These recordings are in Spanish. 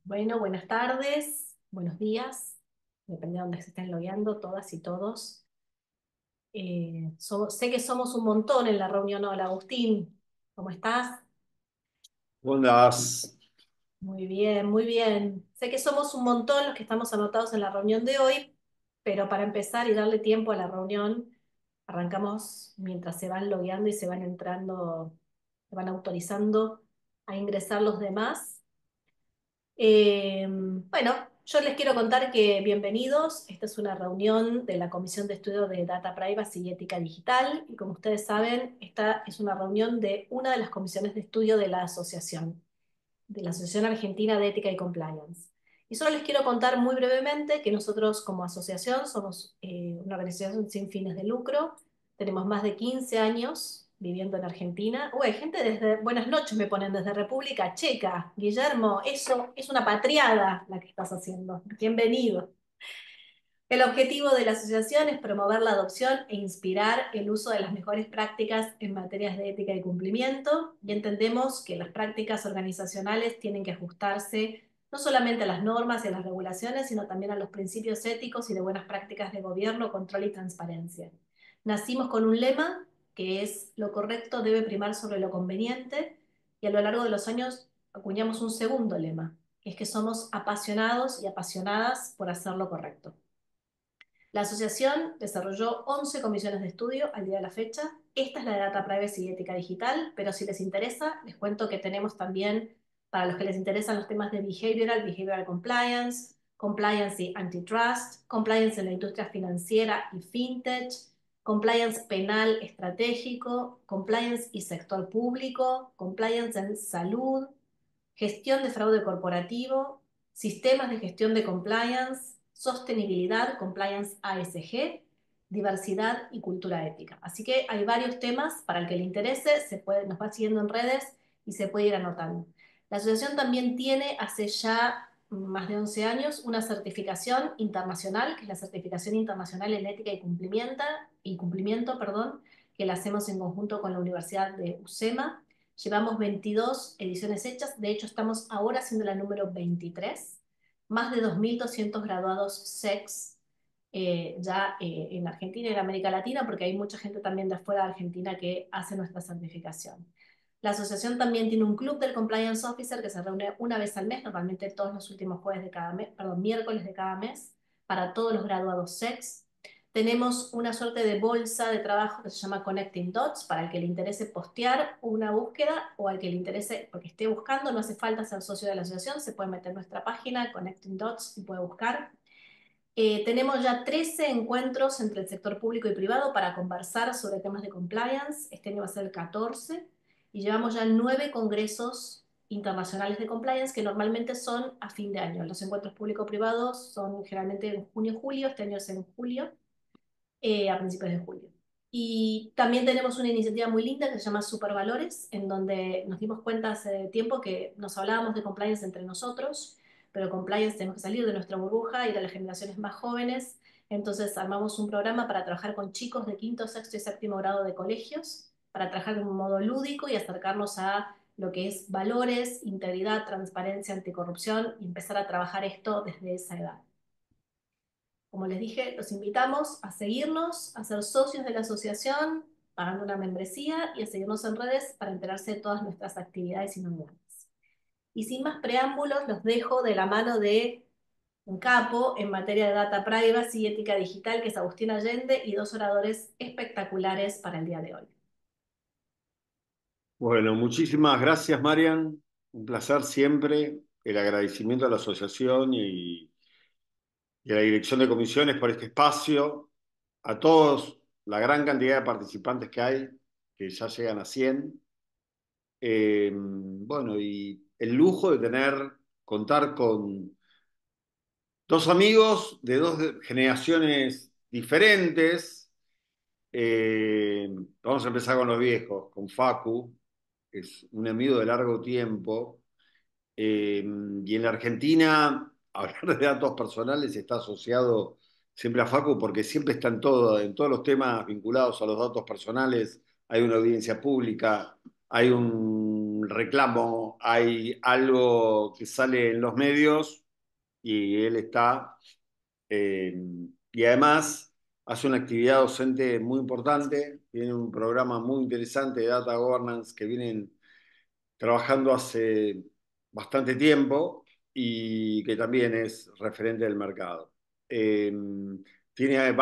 Bueno, buenas tardes, buenos días, depende de dónde se estén logueando, todas y todos. Sé que somos un montón en la reunión. Hola, Agustín, ¿cómo estás? Ondas. Muy bien, muy bien. Sé que somos un montón los que estamos anotados en la reunión de hoy, pero para empezar y darle tiempo a la reunión, arrancamos mientras se van logueando y se van entrando, se van autorizando a ingresar los demás. Bueno, yo les quiero contar que bienvenidos. Esta es una reunión de la Comisión de Estudio de Data Privacy y Ética Digital. Y como ustedes saben, esta es una reunión de una de las comisiones de estudio de la Asociación Argentina de Ética y Compliance. Y solo les quiero contar muy brevemente que nosotros como asociación somos una organización sin fines de lucro. Tenemos más de 15 años viviendo en Argentina. Uy, hay gente desde, buenas noches me ponen desde República Checa. Guillermo, eso es una patriada la que estás haciendo. Bienvenido. El objetivo de la asociación es promover la adopción e inspirar el uso de las mejores prácticas en materias de ética y cumplimiento, y entendemos que las prácticas organizacionales tienen que ajustarse no solamente a las normas y a las regulaciones, sino también a los principios éticos y de buenas prácticas de gobierno, control y transparencia. Nacimos con un lema que es: lo correcto debe primar sobre lo conveniente, y a lo largo de los años acuñamos un segundo lema, que es que somos apasionados y apasionadas por hacer lo correcto. La asociación desarrolló 11 comisiones de estudio al día de la fecha. Esta es la de Data Privacy y Ética Digital, pero si les interesa, les cuento que tenemos también, para los que les interesan los temas de Behavioral Compliance, Compliance y Antitrust, Compliance en la industria financiera y FinTech, Compliance penal estratégico, Compliance y sector público, Compliance en salud, gestión de fraude corporativo, sistemas de gestión de compliance, sostenibilidad, compliance ASG, diversidad y cultura ética. Así que hay varios temas para el que le interese, nos va siguiendo en redes y se puede ir anotando. La asociación también tiene hace ya más de 11 años una certificación internacional, que es la Certificación Internacional en Ética y Cumplimiento, perdón, que la hacemos en conjunto con la Universidad de UCEMA. Llevamos 22 ediciones hechas, de hecho estamos ahora haciendo la número 23, más de 2.200 graduados SEX en Argentina y en América Latina, porque hay mucha gente también de afuera de Argentina que hace nuestra certificación. La asociación también tiene un club del Compliance Officer que se reúne una vez al mes, normalmente todos los últimos jueves de cada mes, perdón, miércoles de cada mes, para todos los graduados SEX. Tenemos una suerte de bolsa de trabajo que se llama Connecting Dots, para el que le interese postear una búsqueda o al que le interese, porque esté buscando, no hace falta ser socio de la asociación, se puede meter en nuestra página Connecting Dots y puede buscar. Tenemos ya 13 encuentros entre el sector público y privado para conversar sobre temas de compliance. Este año va a ser el 14 y llevamos ya 9 congresos internacionales de compliance que normalmente son a fin de año. Los encuentros público-privados son generalmente en junio-julio, este año es en julio, a principios de julio. Y también tenemos una iniciativa muy linda que se llama Supervalores, en donde nos dimos cuenta hace tiempo que nos hablábamos de compliance entre nosotros, pero compliance tenemos que salir de nuestra burbuja, ir a las generaciones más jóvenes. Entonces armamos un programa para trabajar con chicos de quinto, sexto y séptimo grado de colegios, para trabajar de un modo lúdico y acercarnos a lo que es valores, integridad, transparencia, anticorrupción y empezar a trabajar esto desde esa edad. Como les dije, los invitamos a seguirnos, a ser socios de la asociación, pagando una membresía y a seguirnos en redes para enterarse de todas nuestras actividades y novedades. Y sin más preámbulos, los dejo de la mano de un capo en materia de data privacy y ética digital, que es Agustín Allende, y dos oradores espectaculares para el día de hoy. Bueno, muchísimas gracias, Marian. Un placer siempre. El agradecimiento a la asociación y a la dirección de comisiones por este espacio. A todos, la gran cantidad de participantes que hay, que ya llegan a 100. Bueno, y el lujo de contar con dos amigos de dos generaciones diferentes. Vamos a empezar con los viejos, con Facu, que es un amigo de largo tiempo. Y en la Argentina, hablar de datos personales está asociado siempre a Facu porque siempre está en todos los temas vinculados a los datos personales. Hay una audiencia pública, hay un un reclamo, hay algo que sale en los medios y él está, eh, y además hace una actividad docente muy importante, tiene un programa muy interesante de Data Governance que vienen trabajando hace bastante tiempo y que también es referente del mercado. Eh, tiene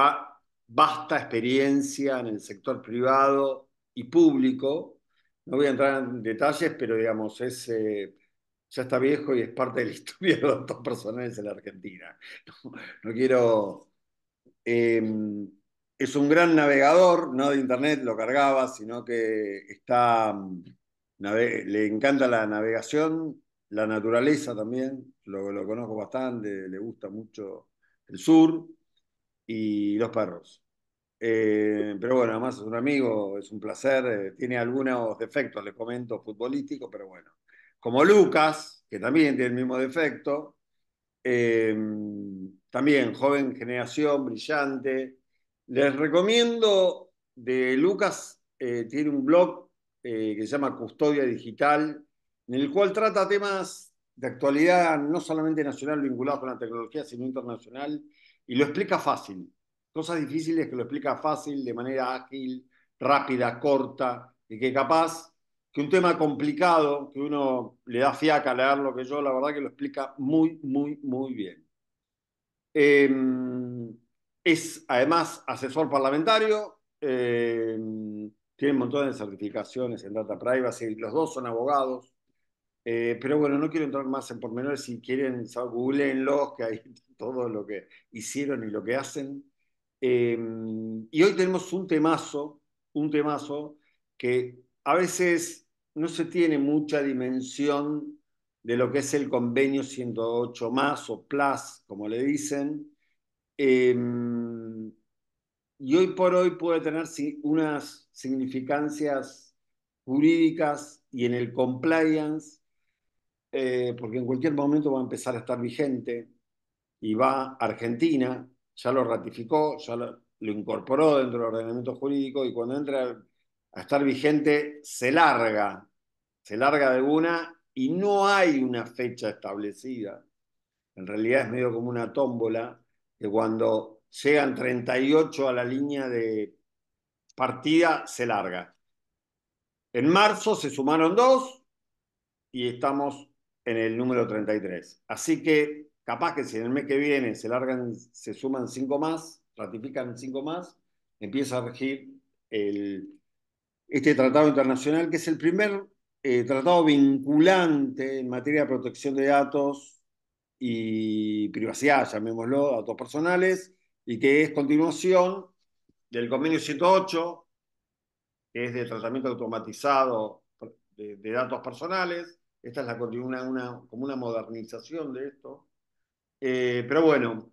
vasta experiencia en el sector privado y público. No voy a entrar en detalles, pero digamos, ya está viejo y es parte de la historia de los datos personales en la Argentina. No, no quiero eh, es un gran navegador, no de internet, lo cargaba, sino que le encanta la navegación, la naturaleza también, lo conozco bastante, le gusta mucho el sur y los perros. Pero bueno, además es un amigo, es un placer, tiene algunos defectos, le comento, futbolísticos, pero bueno. Como Lucas, que también tiene el mismo defecto, eh, también joven generación, brillante. Les recomiendo de Lucas, tiene un blog que se llama Custodia Digital, en el cual trata temas de actualidad, no solamente nacional vinculados con la tecnología, sino internacional, y lo explica fácil. Cosas difíciles que lo explica fácil, de manera ágil, rápida, corta, y que capaz que un tema complicado, que uno le da fiaca a leerlo, que yo la verdad que lo explica muy, muy, muy bien. Eh, es además asesor parlamentario, tiene un montón de certificaciones en data privacy, los dos son abogados, pero bueno, no quiero entrar más en pormenores, si quieren, googleenlos, que hay todo lo que hicieron y lo que hacen. Eh, y hoy tenemos un temazo que a veces no se tiene mucha dimensión de lo que es el convenio 108 más o plus, como le dicen. Eh, y hoy por hoy puede tener unas significancias jurídicas y en el compliance, porque en cualquier momento va a empezar a estar vigente y va a Argentina, ya lo ratificó, ya lo incorporó dentro del ordenamiento jurídico y cuando entra a estar vigente se larga de una y no hay una fecha establecida. En realidad es medio como una tómbola que cuando llegan 38 a la línea de partida se larga. En marzo se sumaron dos y estamos en el número 33. Así que capaz que si en el mes que viene se suman cinco más, ratifican cinco más, empieza a regir este tratado internacional, que es el primer tratado vinculante en materia de protección de datos y privacidad, llamémoslo, datos personales, y que es continuación del convenio 108, que es de tratamiento automatizado de datos personales. Esta es como una modernización de esto. Pero bueno,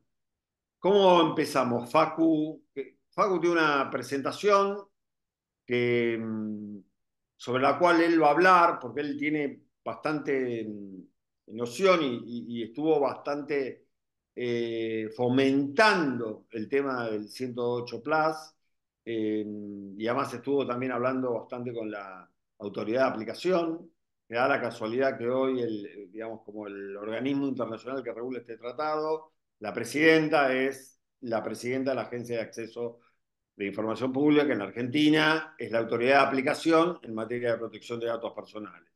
¿cómo empezamos? Facu tiene una presentación que, sobre la cual él va a hablar, porque él tiene bastante noción y estuvo bastante fomentando el tema del 108 Plus, y además estuvo también hablando bastante con la autoridad de aplicación. Me da la casualidad que hoy, digamos, como el organismo internacional que regula este tratado, la presidenta es la presidenta de la Agencia de Acceso de Información Pública, en Argentina es la autoridad de aplicación en materia de protección de datos personales.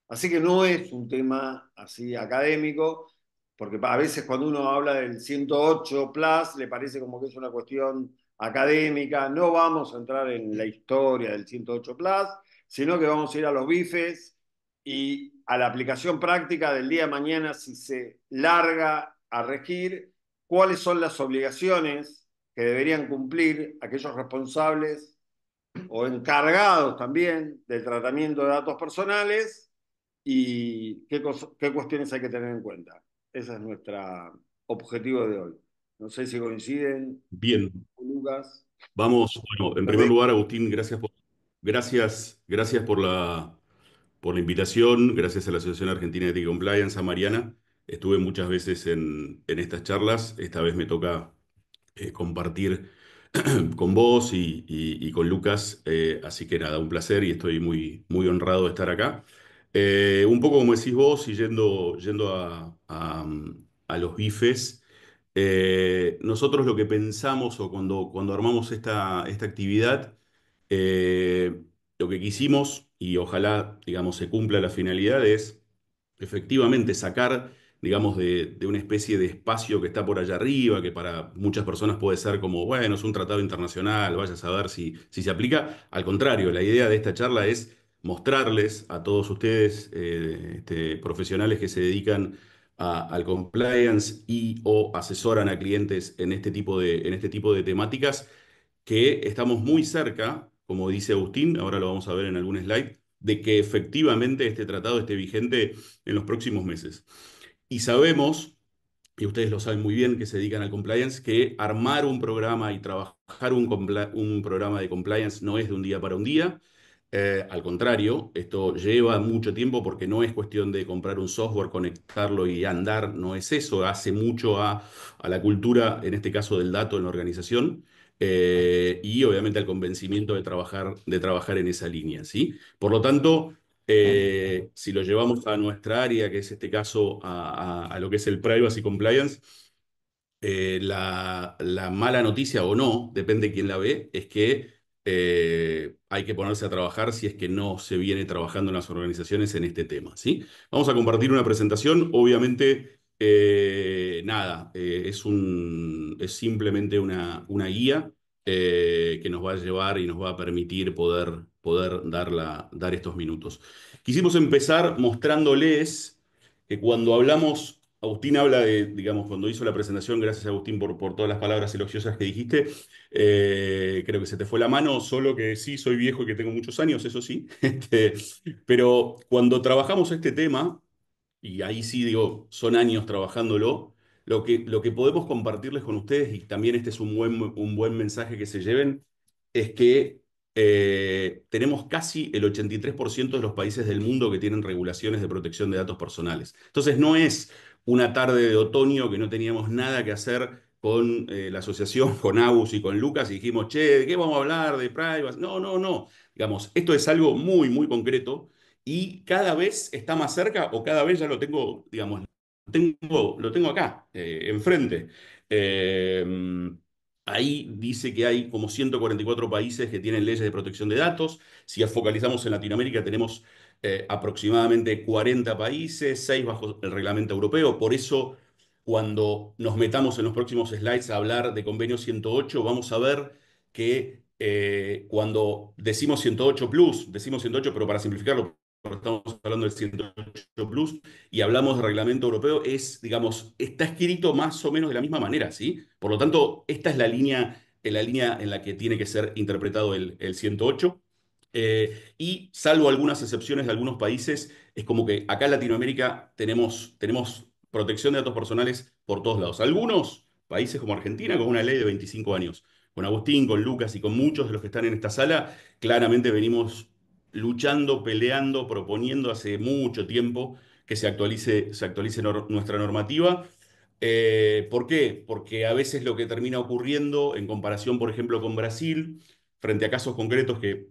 Así que no es un tema así académico, porque a veces cuando uno habla del 108 Plus le parece como que es una cuestión académica. No vamos a entrar en la historia del 108 Plus, sino que vamos a ir a los bifes y a la aplicación práctica del día de mañana si se larga a regir, cuáles son las obligaciones que deberían cumplir aquellos responsables o encargados también del tratamiento de datos personales y qué cuestiones hay que tener en cuenta. Ese es nuestro objetivo de hoy. No sé si coinciden, Bien, Lucas. vamos, bueno, en Los primer dejo. lugar, Agustín, gracias por la invitación, gracias a la Asociación Argentina de Ética y Compliance, a Mariana. Estuve muchas veces en estas charlas, esta vez me toca compartir con vos y con Lucas, así que nada, un placer y estoy muy honrado de estar acá. Un poco como decís vos y yendo a los bifes, nosotros lo que pensamos o cuando armamos esta actividad, lo que quisimos, y ojalá, digamos, se cumpla la finalidad, es efectivamente sacar, digamos, de una especie de espacio que está por allá arriba, que para muchas personas puede ser como, bueno, es un tratado internacional, vaya a saber si se aplica. Al contrario, la idea de esta charla es mostrarles a todos ustedes, profesionales que se dedican al compliance y o asesoran a clientes en este tipo de temáticas, que estamos muy cerca, como dice Agustín, ahora lo vamos a ver en algún slide, de que efectivamente este tratado esté vigente en los próximos meses. Y sabemos, y ustedes lo saben muy bien que se dedican al compliance, que armar un programa y trabajar un programa de compliance no es de un día para un día. Al contrario, esto lleva mucho tiempo porque no es cuestión de comprar un software, conectarlo y andar, no es eso, hace mucho a la cultura, en este caso del dato en la organización, y obviamente al convencimiento de trabajar en esa línea, ¿sí? Por lo tanto, si lo llevamos a nuestra área, que es este caso a lo que es el Privacy Compliance, la mala noticia o no, depende de quién la ve, es que hay que ponerse a trabajar si es que no se viene trabajando en las organizaciones en este tema, ¿sí? Vamos a compartir una presentación, obviamente, nada, es simplemente una guía que nos va a llevar y nos va a permitir poder dar estos minutos. Quisimos empezar mostrándoles que cuando hablamos, Agustín habla de, digamos, cuando hizo la presentación, gracias Agustín por todas las palabras elogiosas que dijiste, creo que se te fue la mano, solo que sí, soy viejo y que tengo muchos años, eso sí, pero cuando trabajamos este tema, y ahí sí digo, son años trabajándolo, lo que podemos compartirles con ustedes, y también este es un buen mensaje que se lleven, es que tenemos casi el 83% de los países del mundo que tienen regulaciones de protección de datos personales. Entonces no es una tarde de otoño que no teníamos nada que hacer con la asociación, con Agus y con Lucas, y dijimos, che, ¿de qué vamos a hablar? ¿De privacy? No, no, no. Digamos, esto es algo muy, muy concreto y cada vez está más cerca o cada vez ya lo tengo, digamos, lo tengo acá, enfrente. Eh, Ahí dice que hay como 144 países que tienen leyes de protección de datos. Si focalizamos en Latinoamérica, tenemos aproximadamente 40 países, 6 bajo el reglamento europeo. Por eso, cuando nos metamos en los próximos slides a hablar de convenio 108, vamos a ver que cuando decimos 108 plus, decimos 108, pero para simplificarlo, porque estamos hablando del 108 plus y hablamos de reglamento europeo, es, digamos, está escrito más o menos de la misma manera, ¿sí? Por lo tanto, esta es la línea en la que tiene que ser interpretado el 108. Y salvo algunas excepciones de algunos países, es como que acá en Latinoamérica tenemos protección de datos personales por todos lados. Algunos países como Argentina con una ley de 25 años. Con Agustín, con Lucas y con muchos de los que están en esta sala, claramente venimos luchando, peleando, proponiendo hace mucho tiempo que se actualice nuestra normativa. ¿Por qué? Porque a veces lo que termina ocurriendo en comparación, por ejemplo, con Brasil, frente a casos concretos que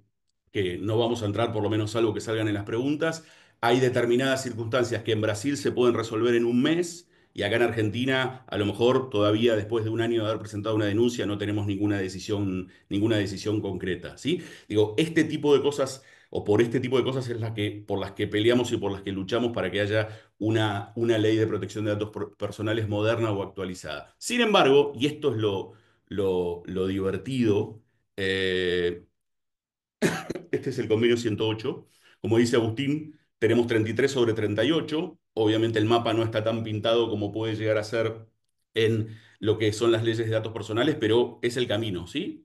no vamos a entrar, por lo menos algo que salgan en las preguntas, hay determinadas circunstancias que en Brasil se pueden resolver en un mes y acá en Argentina, a lo mejor todavía después de un año de haber presentado una denuncia, no tenemos ninguna decisión concreta, ¿sí? Digo, este tipo de cosas o por este tipo de cosas es por las que peleamos y por las que luchamos para que haya una ley de protección de datos personales moderna o actualizada. Sin embargo, y esto es lo divertido, eh, este es el convenio 108. Como dice Agustín, tenemos 33 sobre 38. Obviamente el mapa no está tan pintado como puede llegar a ser en lo que son las leyes de datos personales, pero es el camino, ¿sí?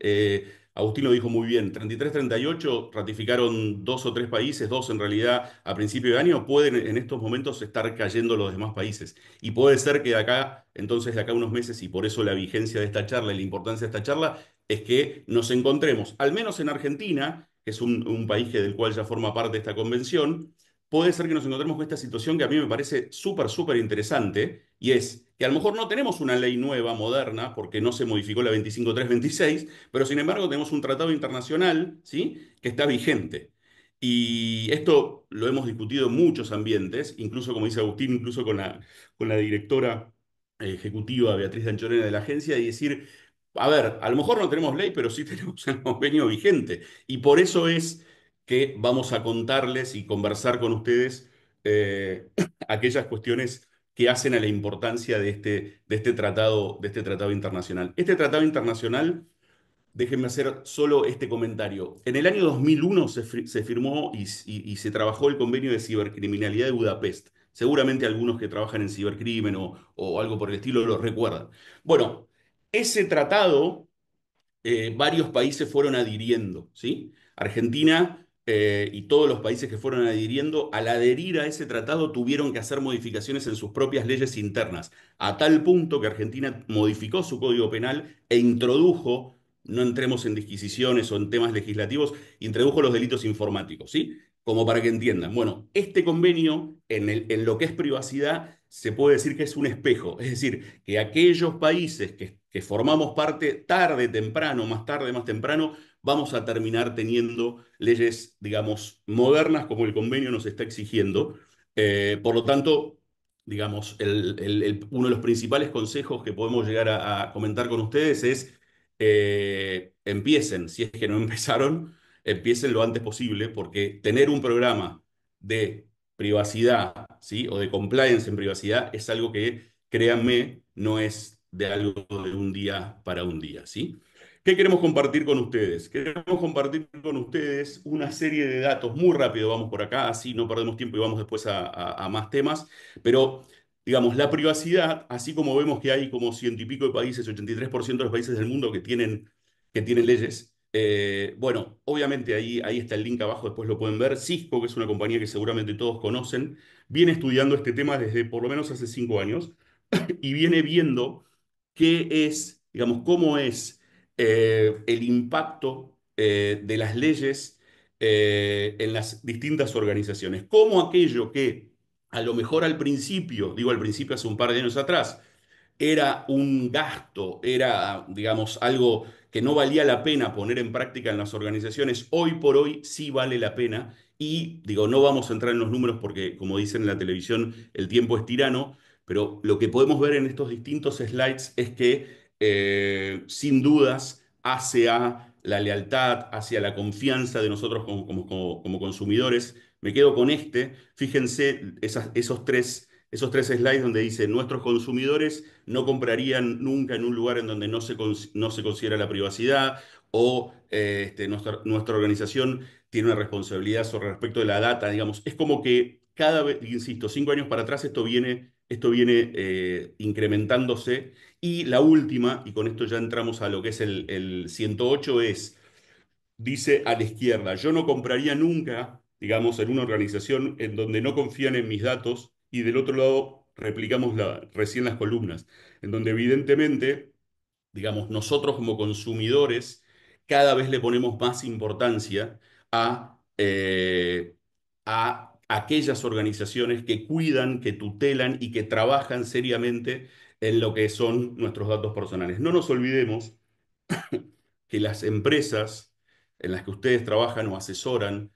Agustín lo dijo muy bien, 33-38 ratificaron dos o tres países, dos en realidad a principio de año, pueden en estos momentos estar cayendo los demás países. Y puede ser que de acá, entonces de acá a unos meses, y por eso la vigencia de esta charla y la importancia de esta charla, es que nos encontremos, al menos en Argentina, que es un país del cual ya forma parte de esta convención, puede ser que nos encontremos con esta situación que a mí me parece súper, súper interesante, y es que a lo mejor no tenemos una ley nueva, moderna, porque no se modificó la 25.326, pero sin embargo tenemos un tratado internacional, ¿sí?, que está vigente. Y esto lo hemos discutido en muchos ambientes, incluso como dice Agustín, incluso con la directora ejecutiva Beatriz Danchorena de la agencia, y decir, a ver, a lo mejor no tenemos ley, pero sí tenemos el convenio vigente. Y por eso es que vamos a contarles y conversar con ustedes aquellas cuestiones que hacen a la importancia de este tratado internacional. Este tratado internacional, déjenme hacer solo este comentario. En el año 2001 se firmó y se trabajó el convenio de cibercriminalidad de Budapest. Seguramente algunos que trabajan en cibercrimen o algo por el estilo lo recuerdan. Bueno, ese tratado varios países fueron adhiriendo, ¿sí? Argentina y todos los países que fueron adhiriendo, al adherir a ese tratado, tuvieron que hacer modificaciones en sus propias leyes internas, a tal punto que Argentina modificó su código penal e introdujo, no entremos en disquisiciones o en temas legislativos, introdujo los delitos informáticos, ¿sí? Como para que entiendan. Bueno, este convenio, en lo que es privacidad, se puede decir que es un espejo, es decir, que aquellos países que formamos parte, tarde, temprano, más tarde, más temprano, vamos a terminar teniendo leyes, digamos, modernas como el convenio nos está exigiendo. Por lo tanto, digamos, uno de los principales consejos que podemos llegar a comentar con ustedes es empiecen, si es que no empezaron, empiecen lo antes posible, porque tener un programa de privacidad, ¿sí? O de compliance en privacidad es algo que, créanme, no es de algo de un día para un día, ¿sí? ¿Qué queremos compartir con ustedes? Queremos compartir con ustedes una serie de datos muy rápido, vamos por acá, así no perdemos tiempo y vamos después a más temas, pero digamos, la privacidad, así como vemos que hay como ciento y pico de países, 83% de los países del mundo que tienen leyes, bueno, obviamente ahí está el link abajo, después lo pueden ver. Cisco, que es una compañía que seguramente todos conocen, viene estudiando este tema desde por lo menos hace 5 años y viene viendo qué es, digamos, cómo es el impacto de las leyes en las distintas organizaciones. Cómo aquello que a lo mejor al principio, digo al principio hace un par de años atrás, era un gasto, era, digamos, algo que no valía la pena poner en práctica en las organizaciones, hoy por hoy sí vale la pena. Y digo, no vamos a entrar en los números porque, como dicen en la televisión, el tiempo es tirano, pero lo que podemos ver en estos distintos slides es que, sin dudas, hacia la lealtad, hacia la confianza de nosotros como consumidores. Me quedo con este. Fíjense esos tres slides donde dice, nuestros consumidores no comprarían nunca en un lugar en donde no se considera la privacidad o nuestra organización tiene una responsabilidad sobre respecto de la data, digamos. Es como que cada vez, insisto, 5 años para atrás esto viene incrementándose. Y la última, y con esto ya entramos a lo que es el 108, dice a la izquierda, yo no compraría nunca, digamos, en una organización en donde no confían en mis datos, y del otro lado replicamos recién las columnas, en donde evidentemente, digamos, nosotros como consumidores cada vez le ponemos más importancia a aquellas organizaciones que cuidan, que tutelan y que trabajan seriamente en lo que son nuestros datos personales. No nos olvidemos que las empresas en las que ustedes trabajan o asesoran,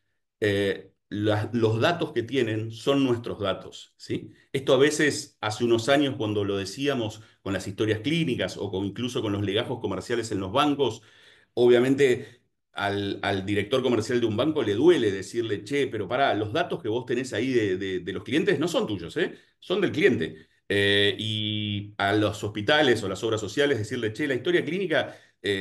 los datos que tienen son nuestros datos, ¿sí? Esto a veces, hace unos años, cuando lo decíamos con las historias clínicas o incluso con los legajos comerciales en los bancos, obviamente al director comercial de un banco le duele decirle, che, pero pará, los datos que vos tenés ahí de los clientes no son tuyos, ¿eh? Son del cliente. Y a los hospitales o las obras sociales decirle, che, la historia clínica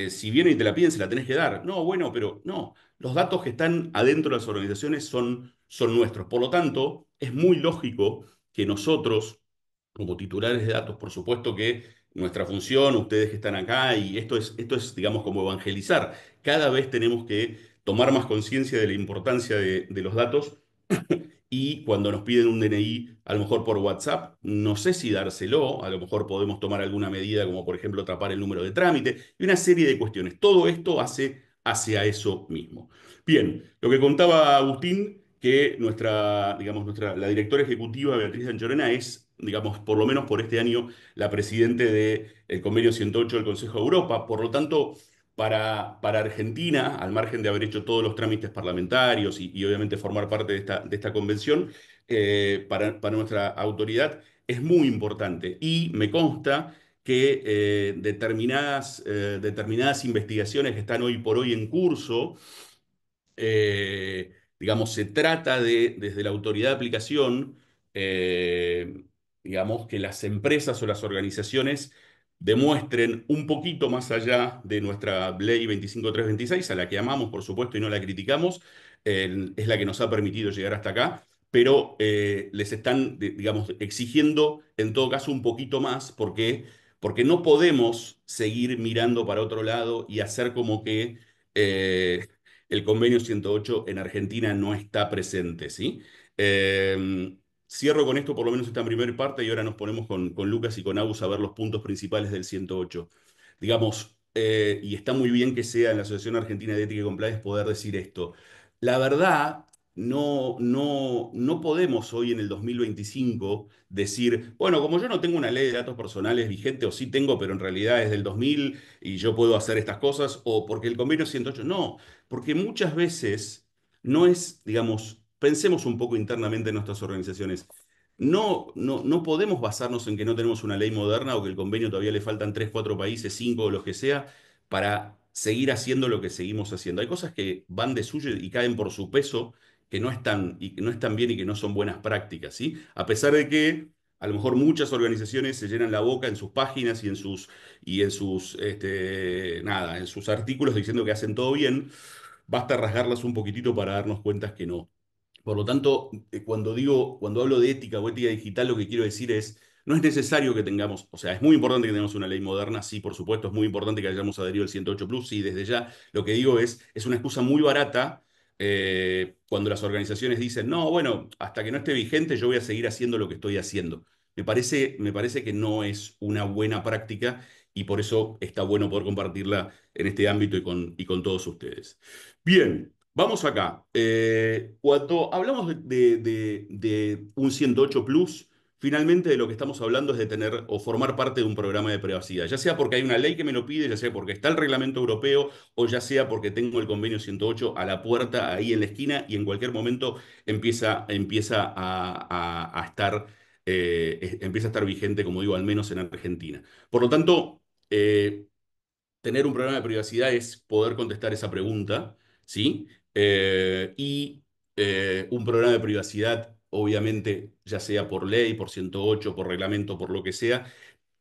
si viene y te la piden, se la tenés que dar. No, bueno, pero no. Los datos que están adentro de las organizaciones son nuestros. Por lo tanto, es muy lógico que nosotros, como titulares de datos, por supuesto que nuestra función, ustedes que están acá, y esto es, digamos, como evangelizar. Cada vez tenemos que tomar más conciencia de la importancia de los datos y cuando nos piden un DNI, a lo mejor por WhatsApp, no sé si dárselo, a lo mejor podemos tomar alguna medida como por ejemplo tapar el número de trámite y una serie de cuestiones. Todo esto hace hacia eso mismo. Bien, lo que contaba Agustín, que la directora ejecutiva Beatriz Anchorena es, digamos, por lo menos por este año, la presidente del Convenio 108 del Consejo de Europa. Por lo tanto, para Argentina, al margen de haber hecho todos los trámites parlamentarios y obviamente formar parte de esta convención, para nuestra autoridad es muy importante. Y me consta que determinadas investigaciones que están hoy por hoy en curso, digamos, se trata de, desde la autoridad de aplicación, digamos, que las empresas o las organizaciones demuestren un poquito más allá de nuestra ley 25326, a la que amamos, por supuesto, y no la criticamos, es la que nos ha permitido llegar hasta acá, pero les están, digamos, exigiendo en todo caso un poquito más, porque no podemos seguir mirando para otro lado y hacer como que el convenio 108 en Argentina no está presente, ¿sí? Cierro con esto por lo menos esta primera parte y ahora nos ponemos con Lucas y con Agus a ver los puntos principales del 108. Digamos, y está muy bien que sea en la Asociación Argentina de Ética y Compliance poder decir esto. La verdad, no podemos hoy en el 2025 decir, bueno, como yo no tengo una ley de datos personales vigente, o sí tengo, pero en realidad es del 2000 y yo puedo hacer estas cosas, o porque el convenio 108, no, porque muchas veces no es, digamos, pensemos un poco internamente en nuestras organizaciones. No podemos basarnos en que no tenemos una ley moderna o que el convenio todavía le faltan 3 4 países, 5 o los que sea, para seguir haciendo lo que seguimos haciendo. Hay cosas que van de suyo y caen por su peso, que no están bien y que no son buenas prácticas, ¿sí? A pesar de que a lo mejor muchas organizaciones se llenan la boca en sus páginas nada, en sus artículos diciendo que hacen todo bien, basta rasgarlas un poquitito para darnos cuenta que no. Por lo tanto, cuando hablo de ética o ética digital, lo que quiero decir es, no es necesario que tengamos, o sea, es muy importante que tengamos una ley moderna, sí, por supuesto, es muy importante que hayamos adherido al 108 Plus, sí, desde ya. Lo que digo es una excusa muy barata cuando las organizaciones dicen, no, bueno, hasta que no esté vigente yo voy a seguir haciendo lo que estoy haciendo. Me parece que no es una buena práctica y por eso está bueno poder compartirla en este ámbito y con todos ustedes. Bien, vamos acá. Cuando hablamos de un 108 Plus, finalmente de lo que estamos hablando es de tener o formar parte de un programa de privacidad, ya sea porque hay una ley que me lo pide, ya sea porque está el reglamento europeo o ya sea porque tengo el convenio 108 a la puerta, ahí en la esquina y en cualquier momento empieza a estar vigente, como digo, al menos en Argentina. Por lo tanto, eh, tener un programa de privacidad es poder contestar esa pregunta, ¿sí? Un programa de privacidad, obviamente, ya sea por ley, por 108, por reglamento, por lo que sea,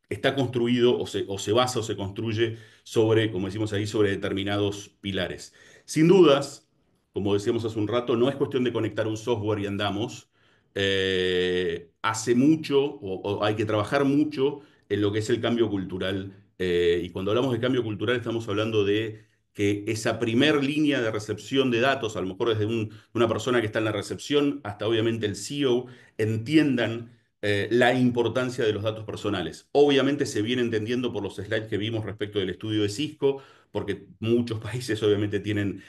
está construido o se basa o se construye sobre, como decimos ahí, sobre determinados pilares. Sin dudas, como decíamos hace un rato, no es cuestión de conectar un software y andamos. Hace mucho o hay que trabajar mucho en lo que es el cambio cultural. Y cuando hablamos de cambio cultural estamos hablando de que esa primer línea de recepción de datos, a lo mejor desde una persona que está en la recepción hasta obviamente el CEO, entiendan la importancia de los datos personales. Obviamente se viene entendiendo por los slides que vimos respecto del estudio de Cisco, porque muchos países obviamente tienen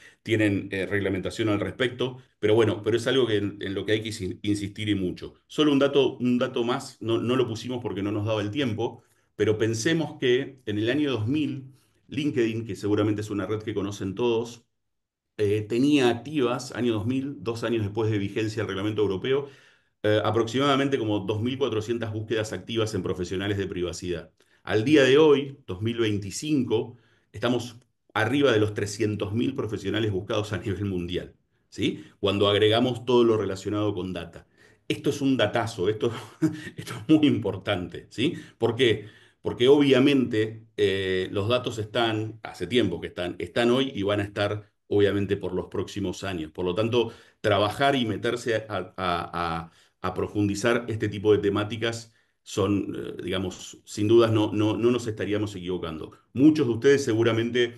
reglamentación al respecto, pero bueno, pero es algo en lo que hay que insistir y mucho. Solo un dato más, no lo pusimos porque no nos daba el tiempo, pero pensemos que en el año 2000, LinkedIn, que seguramente es una red que conocen todos, tenía activas, año 2000, 2 años después de vigencia del reglamento europeo, aproximadamente como 2.400 búsquedas activas en profesionales de privacidad. Al día de hoy, 2025, estamos arriba de los 300.000 profesionales buscados a nivel mundial, ¿sí? Cuando agregamos todo lo relacionado con data. Esto es un datazo, esto es muy importante, ¿sí? ¿Por qué? Porque obviamente los datos están, hace tiempo que están hoy y van a estar obviamente por los próximos años. Por lo tanto, trabajar y meterse a profundizar este tipo de temáticas son, digamos, sin dudas no nos estaríamos equivocando. Muchos de ustedes seguramente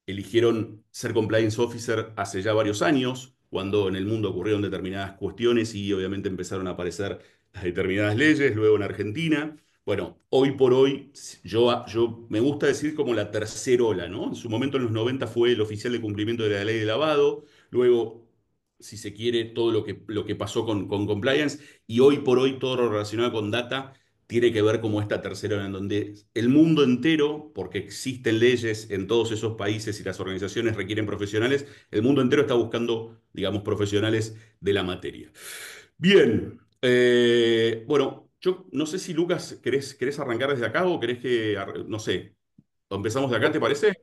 eligieron ser compliance officer hace ya varios años, cuando en el mundo ocurrieron determinadas cuestiones y obviamente empezaron a aparecer las determinadas leyes, luego en Argentina. Bueno, hoy por hoy, yo me gusta decir como la tercera ola, ¿no? En su momento, en los 90 fue el oficial de cumplimiento de la ley de lavado, luego, si se quiere, todo lo que pasó con compliance, y hoy por hoy todo lo relacionado con data tiene que ver como esta tercera ola, en donde el mundo entero, porque existen leyes en todos esos países y las organizaciones requieren profesionales, el mundo entero está buscando, digamos, profesionales de la materia. Bien, bueno, yo no sé si Lucas querés arrancar desde acá o querés que, no sé, empezamos de acá, ¿te parece?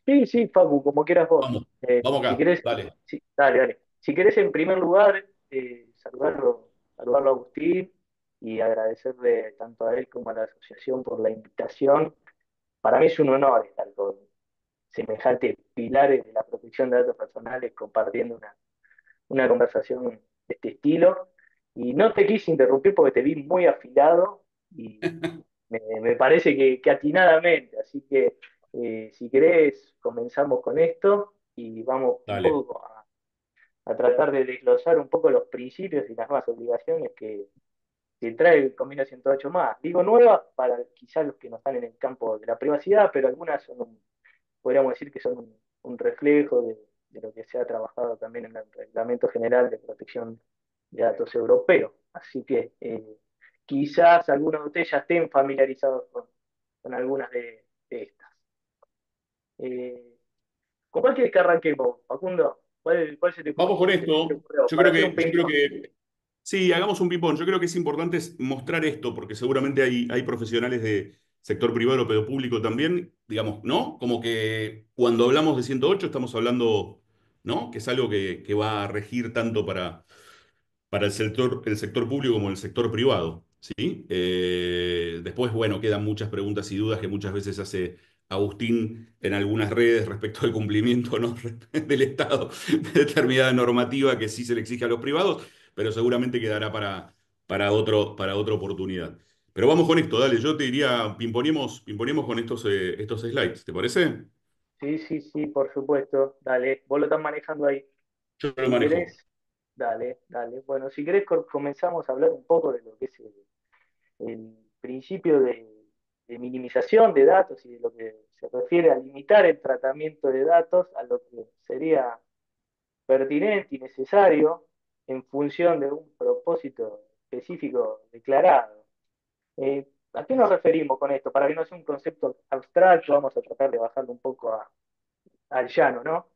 Sí, sí, Facu, como quieras vos. Vamos, vamos Si acá, querés, dale. sí, dale, dale. Si querés, en primer lugar, saludarlo a Agustín y agradecerle tanto a él como a la asociación por la invitación. Para mí es un honor estar con semejantes pilares de la protección de datos personales compartiendo una conversación de este estilo. Y no te quise interrumpir porque te vi muy afilado y me parece que atinadamente. Así que si querés, comenzamos con esto y vamos un Dale. poco a tratar de desglosar un poco los principios y las nuevas obligaciones que trae el Convenio 108 más. Digo nuevas para quizás los que no están en el campo de la privacidad, pero algunas son podríamos decir que son un reflejo de lo que se ha trabajado también en el Reglamento General de Protección de Datos Europeo. Así que quizás algunos de ustedes ya estén familiarizados con algunas de estas. Eh, ¿Con cuál quieres que arranquemos, Facundo? ¿Cuál Vamos con se te esto. ocurrió? Yo Para creo hacer un yo creo ping-pong. que sí, hagamos un ping-pong. Yo creo que es importante mostrar esto, porque seguramente hay profesionales de sector privado pero público también, digamos, ¿no? Como que cuando hablamos de 108 estamos hablando, ¿no? Que es algo que va a regir tanto para el sector público como el sector privado, ¿sí? Después, bueno, quedan muchas preguntas y dudas que muchas veces hace Agustín en algunas redes respecto al cumplimiento, ¿no? del Estado de determinada normativa que sí se le exige a los privados, pero seguramente quedará para otra oportunidad. Pero vamos con esto, dale, yo te diría, pimponemos con estos slides, ¿te parece? Sí, sí, sí, por supuesto. Dale, vos lo estás manejando ahí. Yo lo Si manejo. querés, dale, dale. Bueno, si querés comenzamos a hablar un poco de lo que es el principio de minimización de datos y de lo que se refiere a limitar el tratamiento de datos a lo que sería pertinente y necesario en función de un propósito específico declarado. ¿A qué nos referimos con esto? Para que no sea un concepto abstracto, vamos a tratar de bajarlo un poco al llano, ¿no?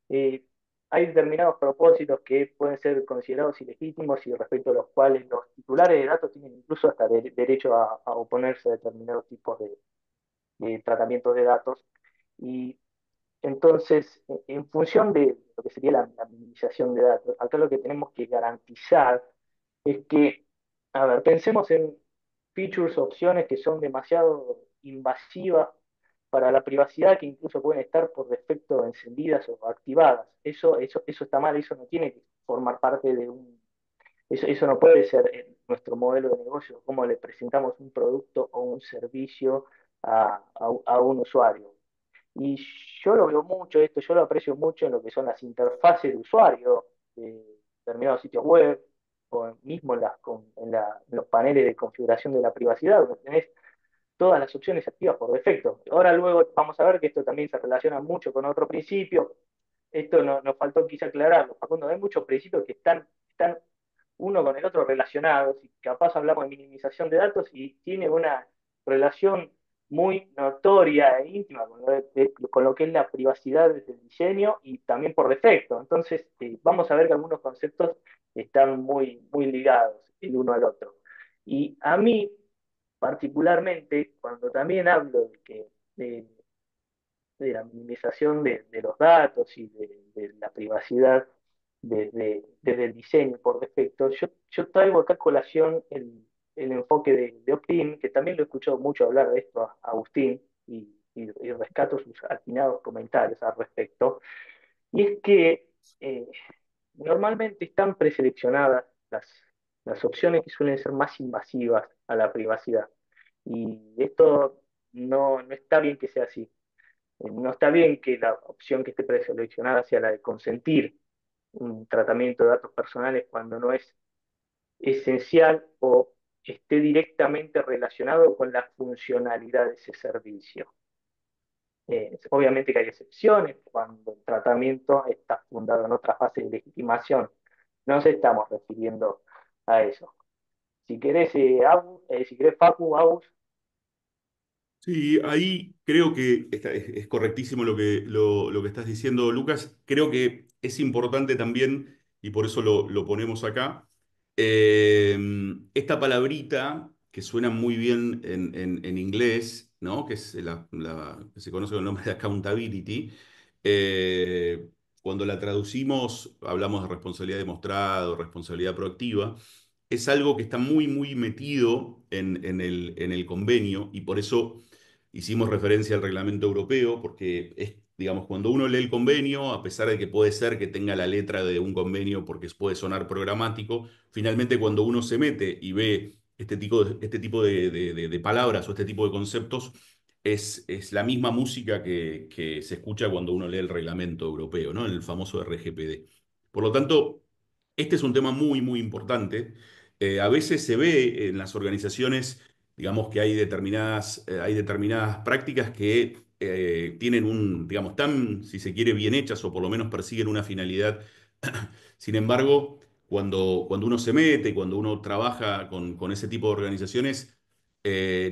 Eh, Hay determinados propósitos que pueden ser considerados ilegítimos y respecto a los cuales los titulares de datos tienen incluso hasta derecho a oponerse a determinados tipos de tratamientos de datos. Y entonces, en función de lo que sería la minimización de datos, acá lo que tenemos que garantizar es que, a ver, pensemos en features, opciones que son demasiado invasivas para la privacidad, que incluso pueden estar por defecto encendidas o activadas. Eso está mal, eso no tiene que formar parte de eso no puede ser nuestro modelo de negocio, cómo le presentamos un producto o un servicio a un usuario. Y yo lo veo mucho esto, yo lo aprecio mucho en lo que son las interfaces de usuario de determinados sitios web, o mismo en los paneles de configuración de la privacidad, donde tenés todas las opciones activas por defecto. Ahora luego vamos a ver que esto también se relaciona mucho con otro principio. Esto nos faltó quizá aclararlo, Facundo. Hay muchos principios que están uno con el otro relacionados y capaz hablamos de minimización de datos y tiene una relación muy notoria e íntima con lo que es la privacidad desde el diseño y también por defecto. Entonces, vamos a ver que algunos conceptos están muy ligados el uno al otro. Y a mí, particularmente, cuando también hablo de, de la minimización de los datos y de la privacidad desde el diseño por defecto, yo traigo acá a colación el enfoque de Opt-in, que también lo he escuchado mucho hablar de esto a Agustín, y rescato sus atinados comentarios al respecto, y es que normalmente están preseleccionadas las opciones que suelen ser más invasivas a la privacidad. Y esto no está bien que sea así. No está bien que la opción que esté preseleccionada sea la de consentir un tratamiento de datos personales cuando no es esencial o esté directamente relacionado con la funcionalidad de ese servicio. Obviamente que hay excepciones cuando el tratamiento está fundado en otra fase de legitimación. No nos estamos refiriendo a eso. Si querés, si querés Facu, Agus. Sí, ahí creo que es correctísimo lo que estás diciendo, Lucas. Creo que es importante también, y por eso lo ponemos acá, eh, esta palabrita que suena muy bien en inglés, ¿no? Que es que se conoce con el nombre de accountability. eh, Cuando la traducimos, hablamos de responsabilidad demostrada o responsabilidad proactiva. Es algo que está muy, muy metido en el convenio y por eso hicimos referencia al reglamento europeo, porque es, digamos, cuando uno lee el convenio, a pesar de que puede ser que tenga la letra de un convenio porque puede sonar programático, finalmente cuando uno se mete y ve este tipo de palabras o este tipo de conceptos, es la misma música que se escucha cuando uno lee el reglamento europeo, ¿no? El famoso RGPD. Por lo tanto, este es un tema muy, muy importante. A veces se ve en las organizaciones, digamos que hay determinadas prácticas que tienen digamos, tan, si se quiere, bien hechas o por lo menos persiguen una finalidad. Sin embargo, cuando uno se mete, cuando uno trabaja con ese tipo de organizaciones,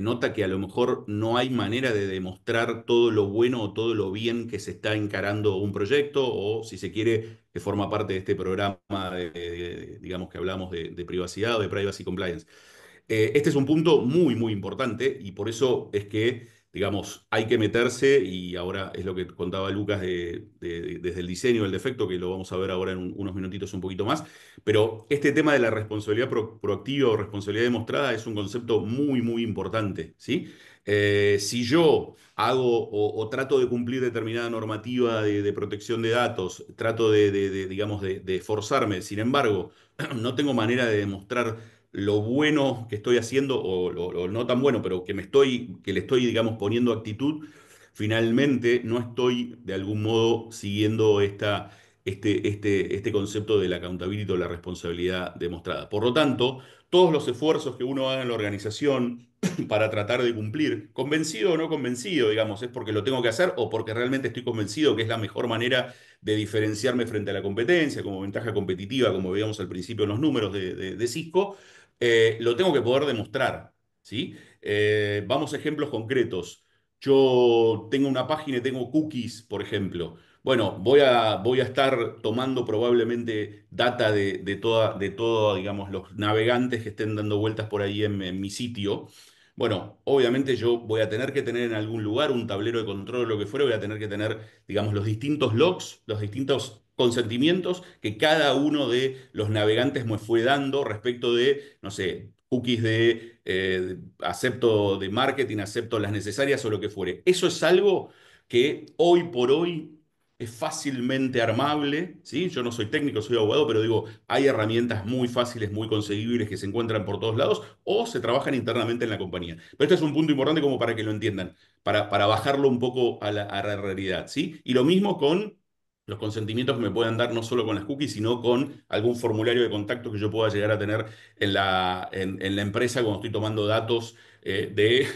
nota que a lo mejor no hay manera de demostrar todo lo bueno o todo lo bien que se está encarando un proyecto o, si se quiere, que forma parte de este programa, digamos que hablamos de privacidad o de privacy compliance. Este es un punto muy, muy importante y por eso es que, digamos, hay que meterse y ahora es lo que contaba Lucas desde el diseño del defecto, que lo vamos a ver ahora en unos minutitos un poquito más, pero este tema de la responsabilidad proactiva o responsabilidad demostrada es un concepto muy, muy importante, ¿sí? Si yo hago o trato de cumplir determinada normativa de protección de datos, trato digamos, de esforzarme, sin embargo, no tengo manera de demostrar lo bueno que estoy haciendo o no tan bueno, pero que le estoy, digamos, poniendo actitud, finalmente no estoy de algún modo siguiendo este concepto de la accountability o la responsabilidad demostrada. Por lo tanto, todos los esfuerzos que uno haga en la organización para tratar de cumplir, convencido o no convencido, digamos, es porque lo tengo que hacer o porque realmente estoy convencido que es la mejor manera de diferenciarme frente a la competencia, como ventaja competitiva, como veíamos al principio en los números de Cisco, lo tengo que poder demostrar, ¿sí? Vamos a ejemplos concretos. Yo tengo una página y tengo cookies, por ejemplo. Bueno, voy a estar tomando probablemente data de todo, digamos, los navegantes que estén dando vueltas por ahí en mi sitio. Bueno, obviamente yo voy a tener que tener en algún lugar un tablero de control o lo que fuera, voy a tener que tener, digamos, los distintos logs, los distintos consentimientos que cada uno de los navegantes me fue dando respecto de, no sé, cookies de acepto de marketing, acepto las necesarias o lo que fuere. Eso es algo que hoy por hoy es fácilmente armable, ¿sí? Yo no soy técnico, soy abogado, pero digo, hay herramientas muy fáciles, muy conseguibles que se encuentran por todos lados o se trabajan internamente en la compañía. Pero este es un punto importante como para que lo entiendan, para bajarlo un poco a la realidad, ¿sí? Y lo mismo con los consentimientos que me puedan dar no solo con las cookies, sino con algún formulario de contacto que yo pueda llegar a tener en la empresa cuando estoy tomando datos de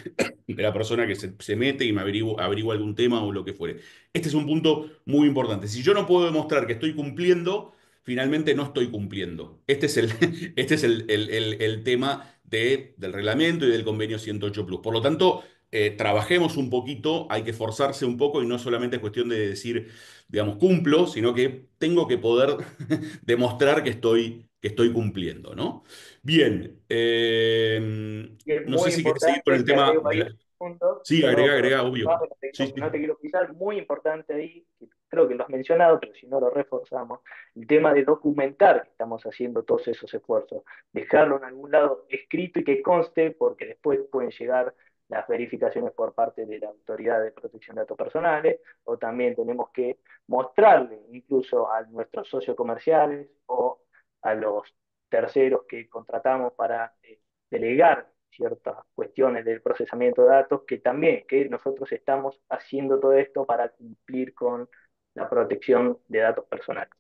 la persona que se mete y me averigua algún tema o lo que fuere. Este es un punto muy importante. Si yo no puedo demostrar que estoy cumpliendo, finalmente no estoy cumpliendo. Este es el, este es el tema del reglamento y del convenio 108 Plus. Por lo tanto, trabajemos un poquito, hay que esforzarse un poco y no solamente es cuestión de decir, digamos, cumplo, sino que tengo que poder demostrar que estoy cumpliendo, ¿no? Bien, Y es no sé muy si querés seguir con importante, el te tema agrego de ahí la... un punto, Sí, perdón, perdón, agrega, obvio. Sí, no te sí. quiero pisar, muy importante ahí, que creo que lo has mencionado, pero si no lo reforzamos, el tema de documentar que estamos haciendo todos esos esfuerzos, dejarlo en algún lado escrito y que conste, porque después pueden llegar las verificaciones por parte de la Autoridad de Protección de Datos Personales, o también tenemos que mostrarle incluso a nuestros socios comerciales o a los terceros que contratamos para delegar ciertas cuestiones del procesamiento de datos, que también que nosotros estamos haciendo todo esto para cumplir con la protección de datos personales.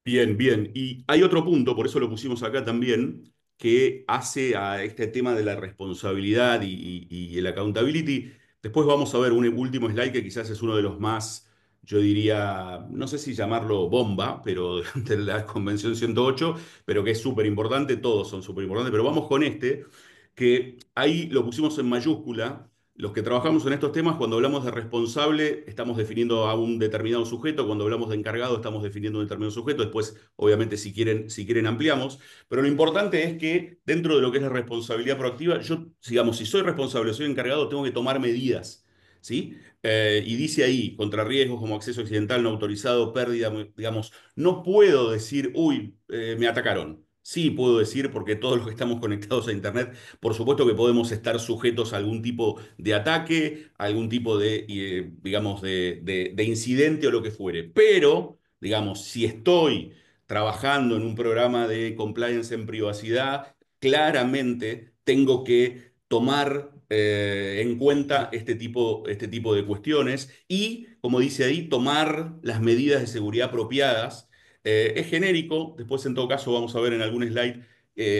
Bien, bien. Y hay otro punto, por eso lo pusimos acá también, que hace a este tema de la responsabilidad y el accountability. Después vamos a ver un último slide que quizás es uno de los más, yo diría, no sé si llamarlo bomba, pero de la Convención 108, pero que es súper importante, todos son súper importantes, pero vamos con este, que ahí lo pusimos en mayúscula. Los que trabajamos en estos temas, cuando hablamos de responsable, estamos definiendo a un determinado sujeto, cuando hablamos de encargado, estamos definiendo un determinado sujeto, después, obviamente, si quieren ampliamos, pero lo importante es que dentro de lo que es la responsabilidad proactiva, yo, digamos, si soy responsable, soy encargado, tengo que tomar medidas, ¿sí? Y dice ahí, contra riesgos como acceso accidental no autorizado, pérdida, digamos, no puedo decir, uy, me atacaron. Sí, puedo decir, porque todos los que estamos conectados a Internet, por supuesto que podemos estar sujetos a algún tipo de ataque, a algún tipo de, digamos, de incidente o lo que fuere. Pero, digamos, si estoy trabajando en un programa de compliance en privacidad, claramente tengo que tomar en cuenta este tipo de cuestiones y, como dice ahí, tomar las medidas de seguridad apropiadas. Es genérico, después en todo caso vamos a ver en algún slide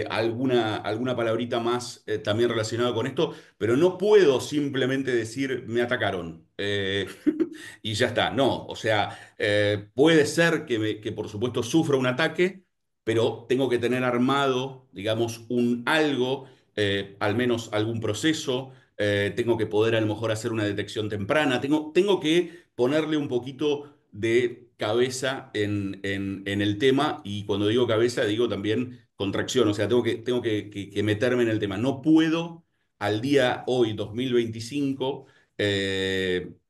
alguna palabrita más también relacionada con esto, pero no puedo simplemente decir me atacaron y ya está. No, o sea, puede ser que por supuesto sufra un ataque, pero tengo que tener armado, digamos, un algo, al menos algún proceso, tengo que poder a lo mejor hacer una detección temprana, tengo que ponerle un poquito de cabeza en el tema y cuando digo cabeza digo también contracción, o sea, tengo que meterme en el tema. No puedo al día hoy, 2025,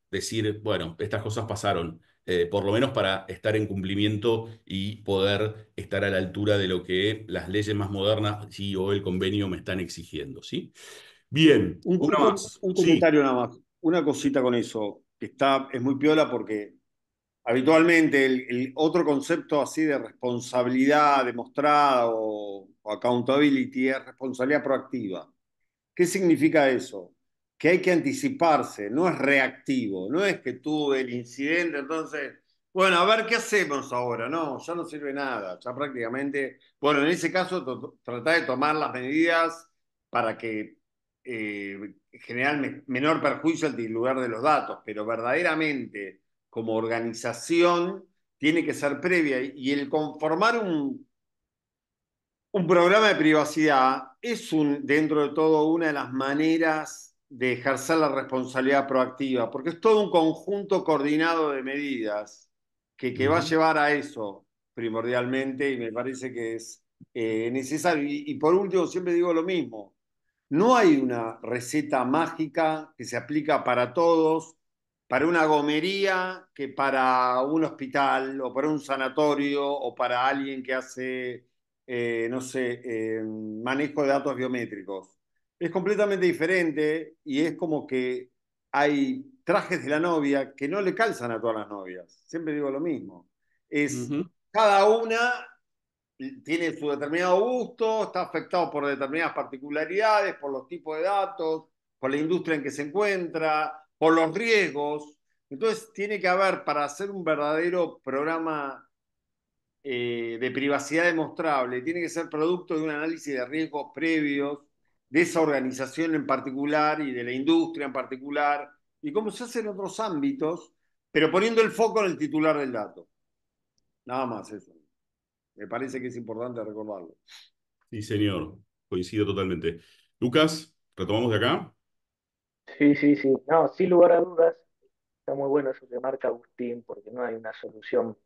decir, bueno, estas cosas pasaron por lo menos para estar en cumplimiento y poder estar a la altura de lo que las leyes más modernas sí, o el convenio me están exigiendo, ¿sí? Bien, una más. Un Sí. comentario nada más, una cosita con eso, que es muy piola porque habitualmente el otro concepto así de responsabilidad demostrada o accountability es responsabilidad proactiva. ¿Qué significa eso? Que hay que anticiparse, no es reactivo, no es que tuve el incidente, entonces, bueno, a ver qué hacemos ahora, no, ya no sirve nada, ya prácticamente, bueno, en ese caso tratar de tomar las medidas para que generar menor perjuicio al titular de los datos, pero verdaderamente como organización tiene que ser previa y el conformar un programa de privacidad es dentro de todo una de las maneras de ejercer la responsabilidad proactiva, porque es todo un conjunto coordinado de medidas que va a Ujú, llevar a eso primordialmente y me parece que es necesario. Y por último, siempre digo lo mismo, no hay una receta mágica que se aplica para todos, para una gomería, que para un hospital o para un sanatorio o para alguien que hace, no sé, manejo de datos biométricos. Es completamente diferente y es como que hay trajes de la novia que no le calzan a todas las novias. Siempre digo lo mismo. Es ujú. cada una tiene su determinado gusto, está afectado por determinadas particularidades, por los tipos de datos, por la industria en que se encuentra, por los riesgos. Entonces tiene que haber, para hacer un verdadero programa de privacidad demostrable, tiene que ser producto de un análisis de riesgos previos de esa organización en particular y de la industria en particular, y cómo se hace en otros ámbitos, pero poniendo el foco en el titular del dato. Nada más eso. Me parece que es importante recordarlo. Sí, señor, coincido totalmente. Lucas, retomamos de acá. Sí, sí, sí. No, sin lugar a dudas, está muy bueno eso que marca Agustín, porque no hay una solución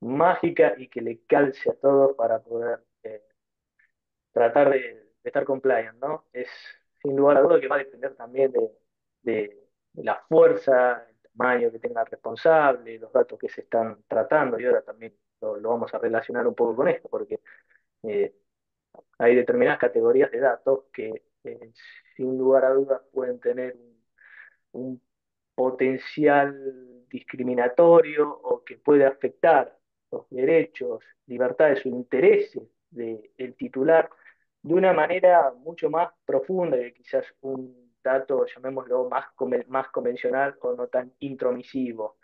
mágica y que le calce a todos para poder tratar de estar compliant, ¿no? Es sin lugar a dudas que va a depender también de la fuerza, el tamaño que tenga el responsable, los datos que se están tratando, y ahora también lo vamos a relacionar un poco con esto, porque eh, hay determinadas categorías de datos que sin lugar a dudas pueden tener un potencial discriminatorio o que puede afectar los derechos, libertades o intereses del titular de una manera mucho más profunda que quizás un dato, llamémoslo, más convencional o no tan intromisivo.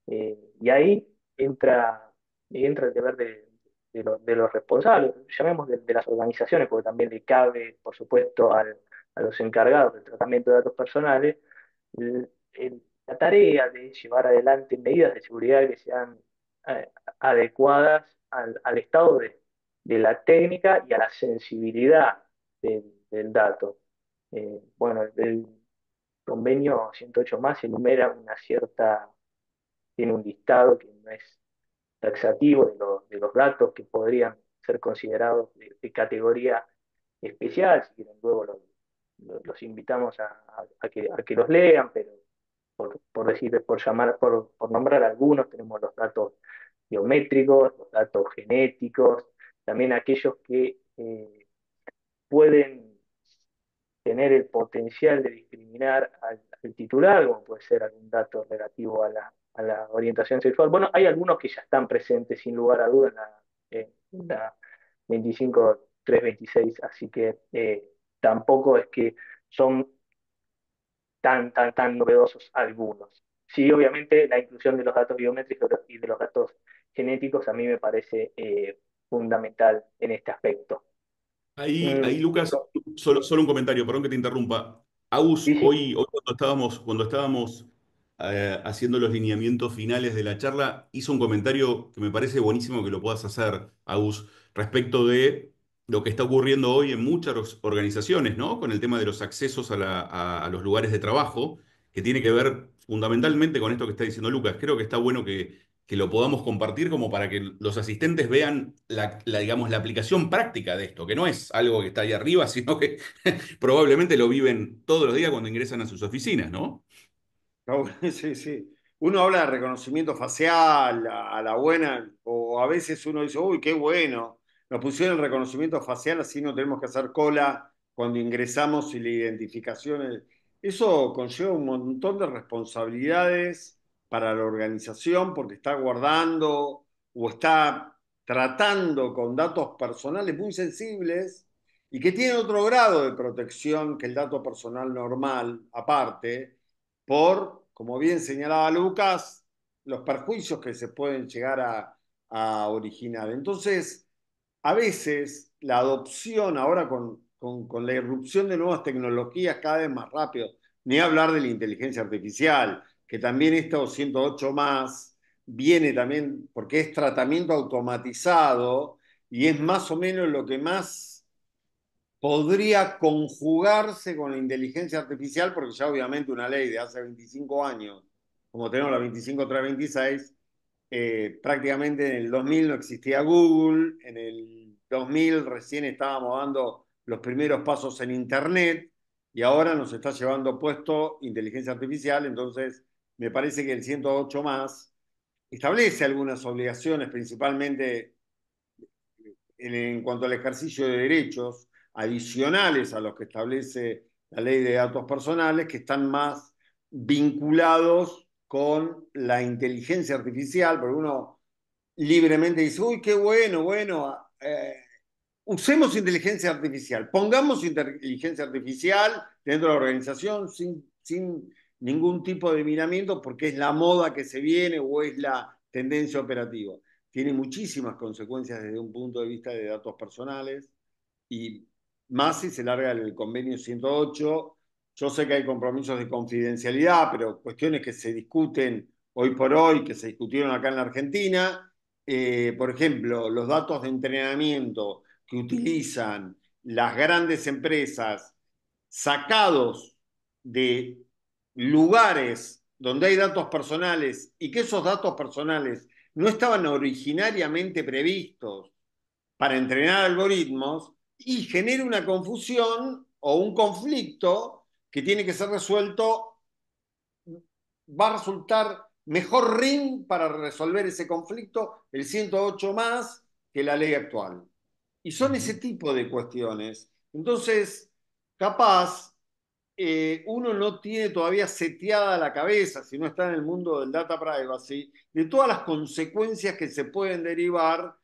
Y ahí entra el deber de los responsables, llamemos de las organizaciones, porque también le cabe, por supuesto, a los encargados del tratamiento de datos personales, el la tarea de llevar adelante medidas de seguridad que sean eh, adecuadas al estado de la técnica y a la sensibilidad del dato. Bueno, el convenio 108 más enumera una cierta, tiene un listado que no es taxativo de los datos que podrían ser considerados de categoría especial. Si quieren, luego los invitamos a que los lean, pero por decir, por llamar, por nombrar algunos, tenemos los datos biométricos, los datos genéticos, también aquellos que pueden tener el potencial de discriminar al titular, como puede ser algún dato relativo a la orientación sexual. Bueno, hay algunos que ya están presentes sin lugar a duda en la 25326, así que tampoco es que son tan novedosos algunos. Sí, obviamente la inclusión de los datos biométricos y de los datos genéticos a mí me parece fundamental en este aspecto. Ahí, Lucas, solo un comentario, perdón que te interrumpa. Agus, Sí, sí. hoy cuando estábamos haciendo los lineamientos finales de la charla, hizo un comentario que me parece buenísimo que lo puedas hacer, Agus, respecto de lo que está ocurriendo hoy en muchas organizaciones, ¿no? Con el tema de los accesos a los lugares de trabajo, que tiene que ver fundamentalmente con esto que está diciendo Lucas. Creo que está bueno que lo podamos compartir como para que los asistentes vean digamos, la aplicación práctica de esto, que no es algo que está ahí arriba, sino que probablemente lo viven todos los días cuando ingresan a sus oficinas, ¿no? Sí, sí. Uno habla de reconocimiento facial a la buena, o a veces uno dice, uy, qué bueno, nos pusieron el reconocimiento facial, así no tenemos que hacer cola cuando ingresamos y la identificación. Eso conlleva un montón de responsabilidades para la organización porque está guardando o está tratando con datos personales muy sensibles y que tienen otro grado de protección que el dato personal normal, aparte por, como bien señalaba Lucas, los perjuicios que se pueden llegar a originar. Entonces, a veces la adopción ahora con la irrupción de nuevas tecnologías cada vez más rápido, ni hablar de la inteligencia artificial, que también esto 108 más viene también porque es tratamiento automatizado y es más o menos lo que más podría conjugarse con la inteligencia artificial, porque ya obviamente una ley de hace 25 años, como tenemos la 25326, prácticamente en el 2000 no existía Google, en el 2000 recién estábamos dando los primeros pasos en Internet y ahora nos está llevando puesto inteligencia artificial, entonces me parece que el 108 más establece algunas obligaciones, principalmente en cuanto al ejercicio de derechos adicionales a los que establece la ley de datos personales, que están más vinculados con la inteligencia artificial, porque uno libremente dice, uy, qué bueno, usemos inteligencia artificial, pongamos inteligencia artificial dentro de la organización sin ningún tipo de miramiento porque es la moda que se viene o es la tendencia operativa. Tiene muchísimas consecuencias desde un punto de vista de datos personales y más si se larga el convenio 108. Yo sé que hay compromisos de confidencialidad, pero cuestiones que se discuten hoy por hoy, que se discutieron acá en la Argentina, por ejemplo, los datos de entrenamiento que utilizan las grandes empresas sacados de lugares donde hay datos personales y que esos datos personales no estaban originariamente previstos para entrenar algoritmos y genera una confusión o un conflicto que tiene que ser resuelto, va a resultar mejor RIN para resolver ese conflicto el 108 más que la ley actual. Y son ese tipo de cuestiones. Entonces, capaz, uno no tiene todavía seteada la cabeza, si no está en el mundo del data privacy, de todas las consecuencias que se pueden derivar,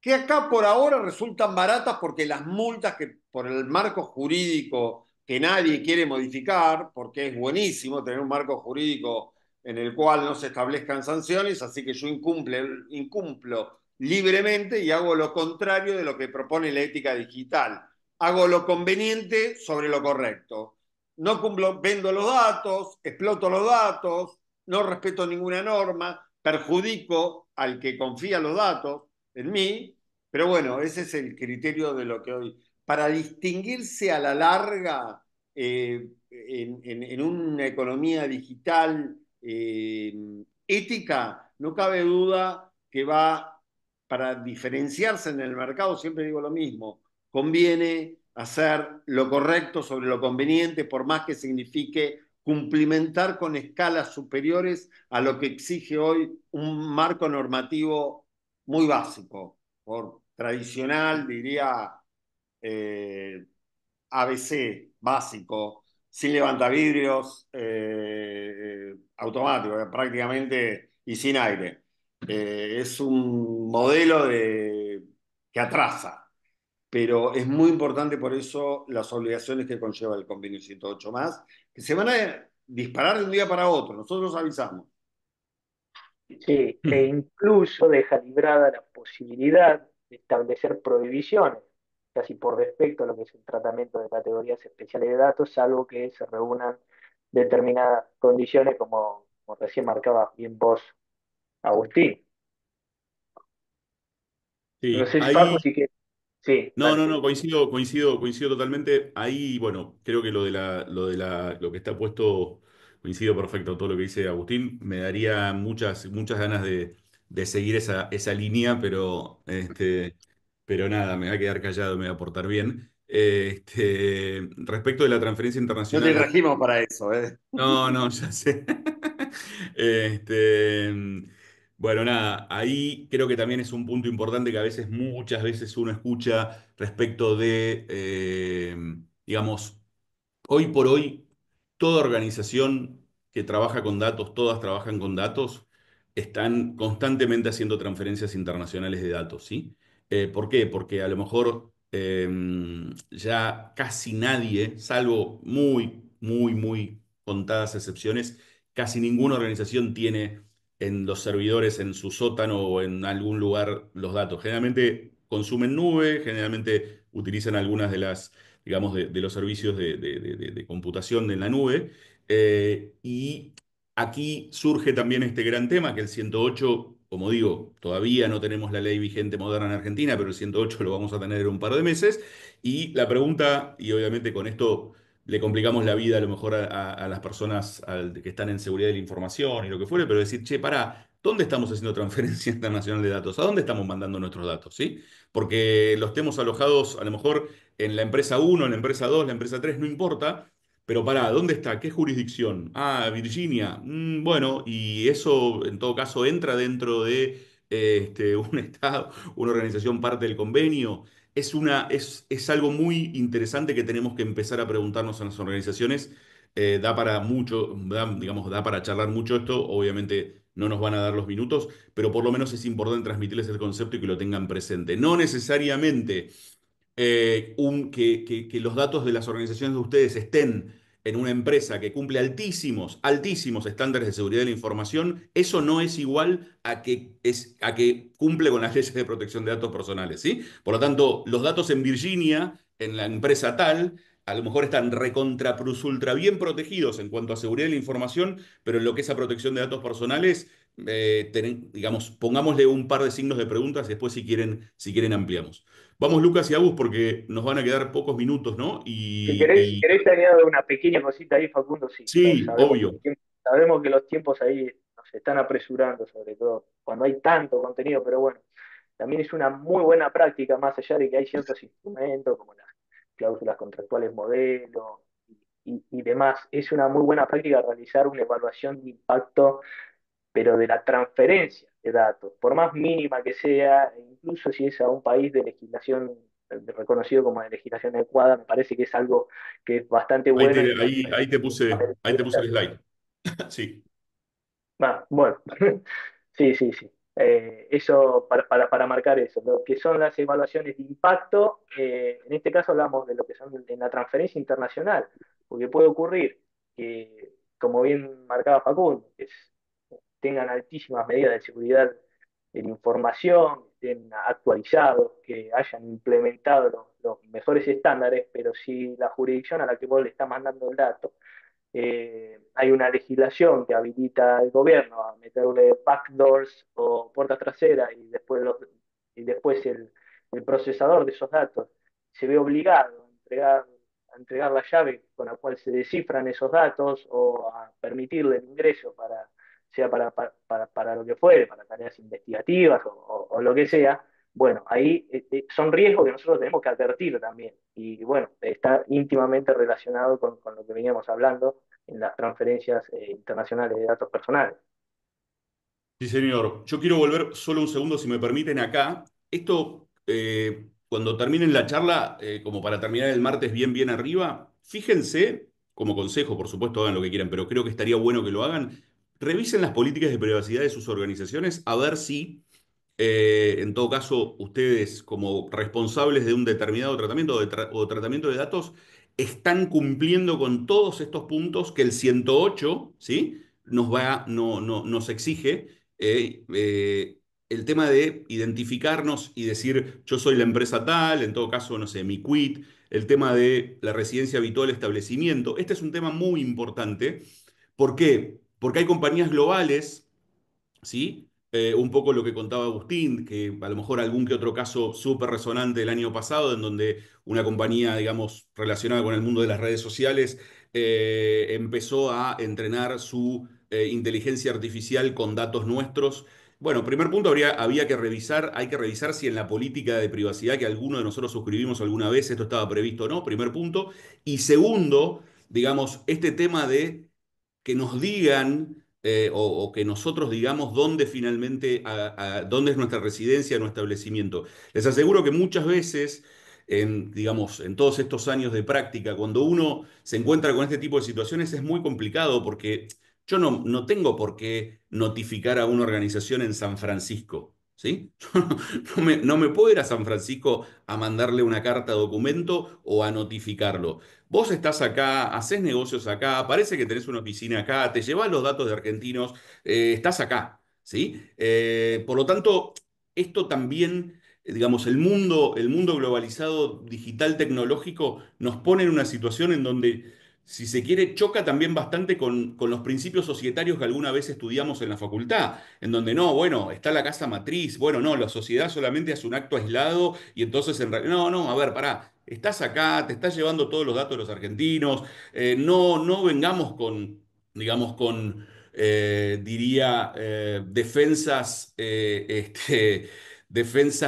que acá por ahora resultan baratas porque las multas que por el marco jurídico que nadie quiere modificar, porque es buenísimo tener un marco jurídico en el cual no se establezcan sanciones, así que yo incumplo libremente y hago lo contrario de lo que propone la ética digital. Hago lo conveniente sobre lo correcto. no cumplo, vendo los datos, exploto los datos, no respeto ninguna norma, perjudico al que confía los datos en mí, pero bueno, ese es el criterio de lo que hoy, para distinguirse a la larga en una economía digital ética, no cabe duda que va, para diferenciarse en el mercado, siempre digo lo mismo, conviene hacer lo correcto sobre lo conveniente, por más que signifique cumplimentar con escalas superiores a lo que exige hoy un marco normativo muy básico, por tradicional, diría, ABC básico, sin levantavidrios, automático, prácticamente y sin aire. Es un modelo que atrasa, pero es muy importante por eso las obligaciones que conlleva el convenio 108 más, que se van a disparar de un día para otro, nosotros avisamos. Sí, e incluso deja librada la posibilidad de establecer prohibiciones, casi por defecto a lo que es el tratamiento de categorías especiales de datos, salvo que se reúnan determinadas condiciones, como recién marcaba bien vos, Agustín. No Sí, sé, Facu, ahí. si que... Sí, No, dale. no, no, coincido totalmente. Ahí, bueno, creo que lo que está puesto, coincido perfecto todo lo que dice Agustín. Me daría muchas ganas de seguir esa línea, pero nada, me voy a quedar callado, me voy a portar bien. Respecto de la transferencia No te internacional. trajimos para eso, ¿eh? No, no, ya sé. Este, bueno, nada, ahí creo que también es un punto importante que a veces, muchas veces uno escucha respecto de, digamos, hoy por hoy, toda organización que trabaja con datos, todas trabajan con datos, están constantemente haciendo transferencias internacionales de datos, ¿sí? ¿Por qué? Porque a lo mejor ya casi nadie, salvo muy contadas excepciones, casi ninguna organización tiene en los servidores, en su sótano o en algún lugar los datos. Generalmente consumen nube, generalmente utilizan algunas de las digamos, de los servicios de computación en la nube. Y aquí surge también este gran tema, que el 108, como digo, todavía no tenemos la ley vigente moderna en Argentina, pero el 108 lo vamos a tener en un par de meses. Y la pregunta, y obviamente con esto le complicamos la vida a lo mejor a las personas que están en seguridad de la información y lo que fuere, pero decir, che, pará, ¿dónde estamos haciendo transferencia internacional de datos? ¿A dónde estamos mandando nuestros datos? ¿Sí? Porque los tenemos alojados a lo mejor en la empresa uno, en la empresa 2, la empresa 3, no importa. Pero pará, ¿dónde está? ¿Qué jurisdicción? Ah, Virginia. Bueno, y eso en todo caso entra dentro de un Estado, una organización parte del convenio. Es algo muy interesante que tenemos que empezar a preguntarnos en las organizaciones. Da para mucho, digamos, da para charlar mucho esto. Obviamente no nos van a dar los minutos, pero por lo menos es importante transmitirles el concepto y que lo tengan presente. No necesariamente que los datos de las organizaciones de ustedes estén en una empresa que cumple altísimos estándares de seguridad de la información, eso no es igual a que cumple con las leyes de protección de datos personales, ¿sí? Por lo tanto, los datos en Virginia, en la empresa tal, a lo mejor están recontra plus ultra bien protegidos en cuanto a seguridad de la información, pero en lo que es a protección de datos personales, digamos, pongámosle un par de signos de preguntas y después si quieren ampliamos. Vamos, Lucas y Agus, porque nos van a quedar pocos minutos, ¿no? Si querés te añado una pequeña cosita ahí, Facundo, sí. Sí, obvio. Sabemos que los tiempos ahí nos están apresurando, sobre todo cuando hay tanto contenido, pero bueno, también es una muy buena práctica, más allá de que hay ciertos instrumentos como las cláusulas contractuales modelo y demás. Es una muy buena práctica realizar una evaluación de impacto, pero de la transferencia de datos, por más mínima que sea, e incluso si es a un país de legislación reconocido como de legislación adecuada, me parece que es algo que es bastante Ahí bueno te, y ahí, ahí te puse, ahí te puse el hacerlo. slide. Sí. Ah, bueno, sí, sí, sí. Eso para marcar eso, lo que son las evaluaciones de impacto, en este caso hablamos de lo que son en la transferencia internacional, porque puede ocurrir que, como bien marcaba Facundo, tengan altísimas medidas de seguridad de la información, estén actualizados, que hayan implementado los mejores estándares, pero si la jurisdicción a la que vos le estás mandando el dato, hay una legislación que habilita al gobierno a meterle backdoors o puertas traseras y después el procesador de esos datos se ve obligado a entregar la llave con la cual se descifran esos datos o a permitirle el ingreso sea para lo que fuere, para tareas investigativas o lo que sea. Bueno, ahí son riesgos que nosotros tenemos que advertir también. Y bueno, está íntimamente relacionado con lo que veníamos hablando en las transferencias internacionales de datos personales. Sí, señor. Yo quiero volver solo un segundo, si me permiten, acá. Esto, cuando terminen la charla, como para terminar el martes bien arriba, fíjense, como consejo, por supuesto, hagan lo que quieran, pero creo que estaría bueno que lo hagan. Revisen las políticas de privacidad de sus organizaciones a ver si en todo caso, ustedes como responsables de un determinado tratamiento o tratamiento de datos están cumpliendo con todos estos puntos que el 108, ¿sí? Nos exige. El tema de identificarnos y decir yo soy la empresa tal, en todo caso, no sé, mi quit, el tema de la residencia habitual, establecimiento. Este es un tema muy importante. ¿Por qué? Porque hay compañías globales, ¿sí? Un poco lo que contaba Agustín, que a lo mejor algún que otro caso súper resonante el año pasado, en donde una compañía, digamos, relacionada con el mundo de las redes sociales, empezó a entrenar su inteligencia artificial con datos nuestros. Bueno, primer punto, había que revisar, hay que revisar si en la política de privacidad que alguno de nosotros suscribimos alguna vez esto estaba previsto o no, primer punto. Y segundo, digamos, este tema de que nos digan o que nosotros digamos dónde finalmente, dónde es nuestra residencia, nuestro establecimiento. Les aseguro que muchas veces, digamos, en todos estos años de práctica, cuando uno se encuentra con este tipo de situaciones es muy complicado porque yo no tengo por qué notificar a una organización en San Francisco. ¿Sí? No me puedo ir a San Francisco a mandarle una carta documento o a notificarlo. Vos estás acá, haces negocios acá, parece que tenés una oficina acá, te llevas los datos de argentinos, estás acá, ¿sí? Por lo tanto, esto también, digamos, el mundo globalizado, digital, tecnológico, nos pone en una situación en donde, si se quiere, choca también bastante con los principios societarios que alguna vez estudiamos en la facultad, en donde no, bueno, está la casa matriz, bueno, no, la sociedad solamente hace un acto aislado y entonces en realidad, no, a ver, pará. Estás acá, te estás llevando todos los datos de los argentinos, no vengamos con, digamos, diría, defensas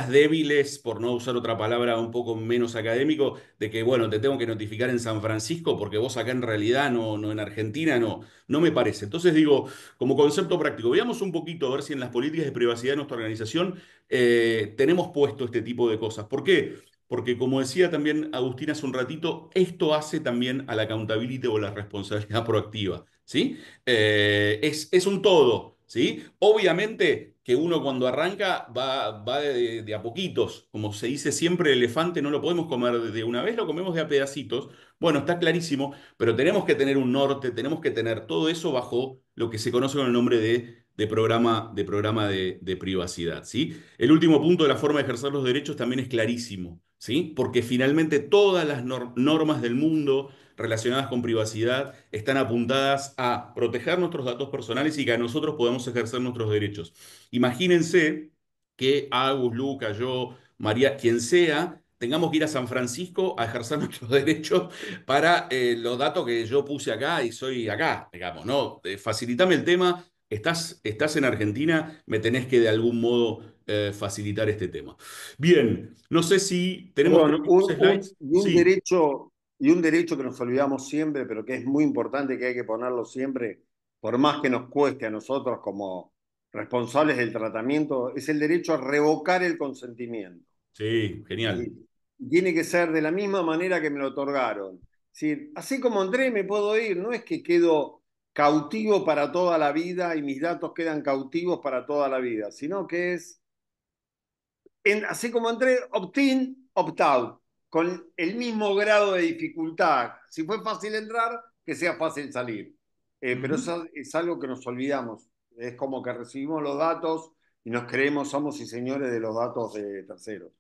débiles, por no usar otra palabra un poco menos académico, de que, bueno, te tengo que notificar en San Francisco porque vos acá en realidad no en Argentina, no me parece. Entonces digo, como concepto práctico, veamos un poquito a ver si en las políticas de privacidad de nuestra organización tenemos puesto este tipo de cosas. ¿Por qué? Porque como decía también Agustín hace un ratito, esto hace también a la accountability o la responsabilidad proactiva, ¿sí? Es un todo, ¿sí? Obviamente que uno cuando arranca va de a poquitos, como se dice siempre, el elefante no lo podemos comer de una vez, lo comemos de a pedacitos. Bueno, está clarísimo, pero tenemos que tener un norte, tenemos que tener todo eso bajo lo que se conoce con el nombre de privacidad, ¿sí? El último punto de la forma de ejercer los derechos también es clarísimo, ¿sí? Porque finalmente todas las normas del mundo relacionadas con privacidad están apuntadas a proteger nuestros datos personales y que a nosotros podamos ejercer nuestros derechos. Imagínense que Agus, Luca, yo, María, quien sea, tengamos que ir a San Francisco a ejercer nuestros derechos para los datos que yo puse acá y soy acá, digamos, ¿no? Facilitame el tema. Estás en Argentina, me tenés que de algún modo facilitar este tema. Bien, no sé si tenemos Perdón, todavía slides. Sí, y un derecho que nos olvidamos siempre, pero que es muy importante, que hay que ponerlo siempre, por más que nos cueste a nosotros como responsables del tratamiento, es el derecho a revocar el consentimiento. sí, genial. ¿Sí? Tiene que ser de la misma manera que me lo otorgaron. Sí, así como entré, me puedo ir, no es que quedo cautivo para toda la vida y mis datos quedan cautivos para toda la vida, sino que es así como entré, opt-in, opt-out, con el mismo grado de dificultad. Si fue fácil entrar, que sea fácil salir. Pero Ujú. eso es algo que nos olvidamos. Es como que recibimos los datos y nos creemos somos y señores de los datos de terceros.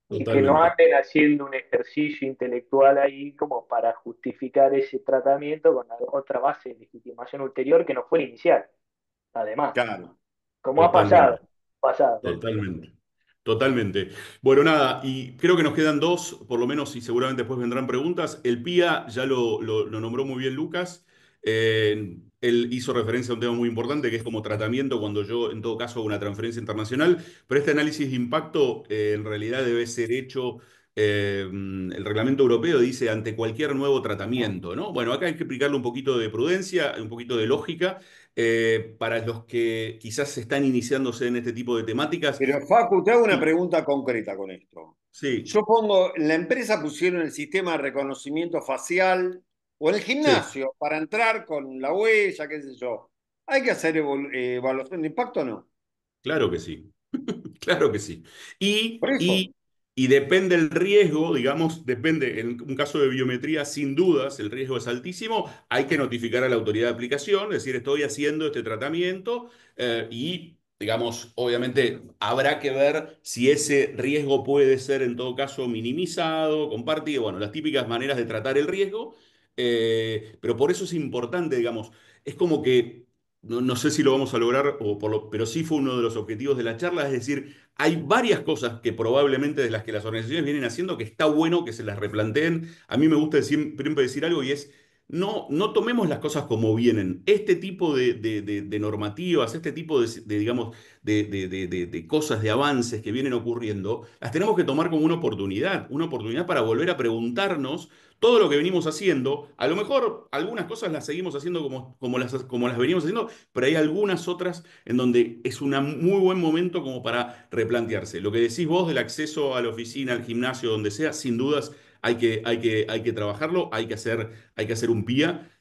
Y que no Totalmente. anden haciendo un ejercicio intelectual ahí como para justificar ese tratamiento con la otra base de legitimación ulterior que no fue la inicial, además, Claro. como ha pasado, Totalmente. pasado. Totalmente. Totalmente. Bueno, nada, y creo que nos quedan dos, por lo menos, y seguramente después vendrán preguntas. El PIA ya lo nombró muy bien Lucas. Él hizo referencia a un tema muy importante que es como tratamiento cuando yo, en todo caso, hago una transferencia internacional. Pero este análisis de impacto en realidad debe ser hecho. El reglamento europeo dice ante cualquier nuevo tratamiento, ¿no? Bueno, acá hay que aplicarle un poquito de prudencia, un poquito de lógica. Para los que quizás están iniciándose en este tipo de temáticas. Pero Facu, te hago una Sí, pregunta concreta con esto. sí, Yo pongo, en la empresa pusieron el sistema de reconocimiento facial o en el sí, gimnasio para entrar con la huella, qué sé yo. ¿Hay que hacer evaluación de impacto o no? claro que sí. Claro que sí. Y, Por eso. y, y depende el riesgo, digamos, depende, en un caso de biometría, sin dudas, el riesgo es altísimo, hay que notificar a la autoridad de aplicación, decir, estoy haciendo este tratamiento y, digamos, obviamente habrá que ver si ese riesgo puede ser en todo caso minimizado, compartido, bueno, las típicas maneras de tratar el riesgo, pero por eso es importante, digamos, es como que no sé si lo vamos a lograr, pero sí fue uno de los objetivos de la charla, es decir, hay varias cosas que probablemente de las que las organizaciones vienen haciendo que está bueno que se las replanteen. A mí me gusta siempre decir algo y es, no tomemos las cosas como vienen. Este tipo de normativas, este tipo digamos, de cosas, de avances que vienen ocurriendo, las tenemos que tomar como una oportunidad para volver a preguntarnos todo lo que venimos haciendo. A lo mejor algunas cosas las seguimos haciendo como las venimos haciendo, pero hay algunas otras en donde es un muy buen momento como para replantearse. Lo que decís vos del acceso a la oficina, al gimnasio, donde sea, sin dudas hay que trabajarlo, hay que hacer un PIA.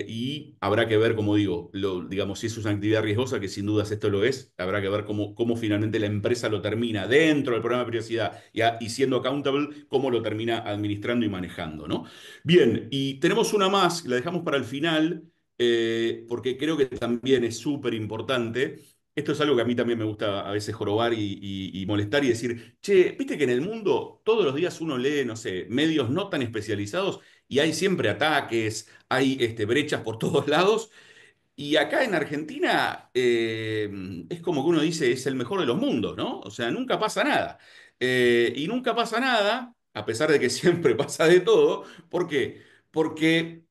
Y habrá que ver, como digo, digamos, si es una actividad riesgosa, que sin dudas esto lo es, habrá que ver cómo finalmente la empresa lo termina dentro del programa de privacidad y siendo accountable, cómo lo termina administrando y manejando, ¿no? Bien, y tenemos una más, la dejamos para el final, porque creo que también es súper importante. Esto es algo que a mí también me gusta a veces jorobar y molestar y decir, che, viste que en el mundo todos los días uno lee, no sé, medios no tan especializados y hay siempre ataques, hay brechas por todos lados. Y acá en Argentina es como que uno dice, es el mejor de los mundos, ¿no? O sea, nunca pasa nada. Y nunca pasa nada, a pesar de que siempre pasa de todo. ¿Por qué? Porque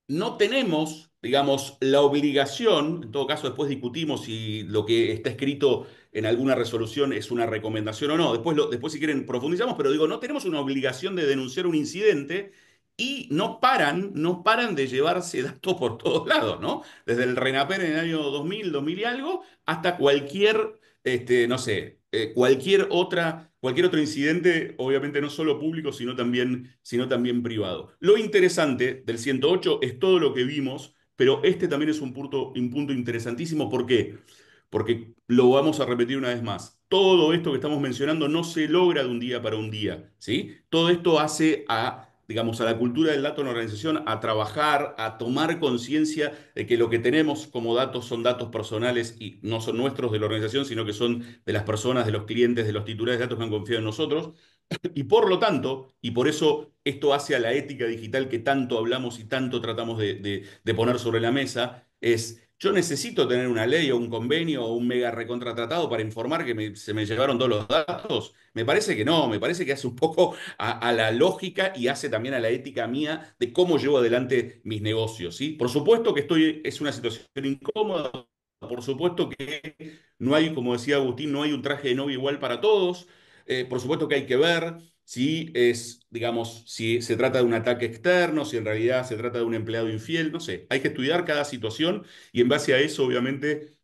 no tenemos, digamos, la obligación, en todo caso después discutimos si lo que está escrito en alguna resolución es una recomendación o no, después si quieren profundizamos, pero digo, no tenemos una obligación de denunciar un incidente y no paran de llevarse datos por todos lados, ¿no? Desde el RENAPER en el año 2000 y algo, hasta cualquier, no sé, cualquier otro incidente, obviamente no solo público, sino también privado. Lo interesante del 108 es todo lo que vimos, pero este también es un punto interesantísimo. ¿Por qué? Porque lo vamos a repetir una vez más. Todo esto que estamos mencionando no se logra de un día para un día, ¿sí? Todo esto hace digamos, a la cultura del dato en la organización, a trabajar, a tomar conciencia de que lo que tenemos como datos son datos personales y no son nuestros de la organización, sino que son de las personas, de los clientes, de los titulares de datos que han confiado en nosotros. Y por lo tanto, y por eso esto hace a la ética digital que tanto hablamos y tanto tratamos de poner sobre la mesa, es, yo necesito tener una ley o un convenio o un mega recontratratado para informar que se me llevaron todos los datos. Me parece que no, me parece que hace un poco a la lógica y hace también a la ética mía de cómo llevo adelante mis negocios, ¿sí? Por supuesto que es una situación incómoda, por supuesto que no hay, como decía Agustín, no hay un traje de novia igual para todos. Por supuesto que hay que ver si digamos, si se trata de un ataque externo, si en realidad se trata de un empleado infiel, no sé. Hay que estudiar cada situación y en base a eso, obviamente,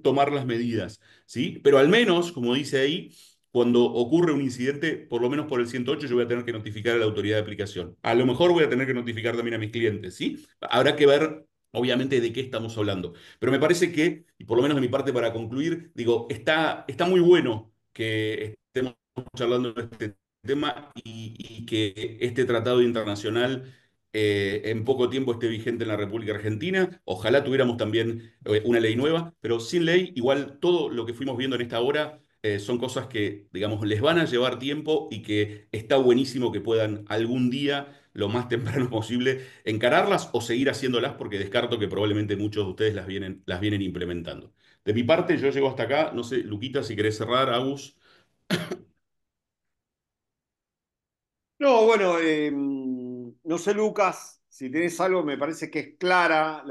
tomar las medidas, ¿sí? Pero al menos, como dice ahí, cuando ocurre un incidente, por lo menos por el 108, yo voy a tener que notificar a la autoridad de aplicación. A lo mejor voy a tener que notificar también a mis clientes, ¿sí? Habrá que ver, obviamente, de qué estamos hablando. Pero me parece que, y por lo menos de mi parte para concluir, digo, está muy bueno que estemos charlando de este tema y que este tratado internacional en poco tiempo esté vigente en la República Argentina. Ojalá tuviéramos también una ley nueva, pero sin ley, igual todo lo que fuimos viendo en esta hora son cosas que, digamos, les van a llevar tiempo y que está buenísimo que puedan algún día, lo más temprano posible, encararlas o seguir haciéndolas, porque descarto que probablemente muchos de ustedes las vienen implementando. De mi parte, yo llego hasta acá. No sé, Luquita, si querés cerrar, Agus. No, bueno, no sé, Lucas, si tenés algo, me parece que es clara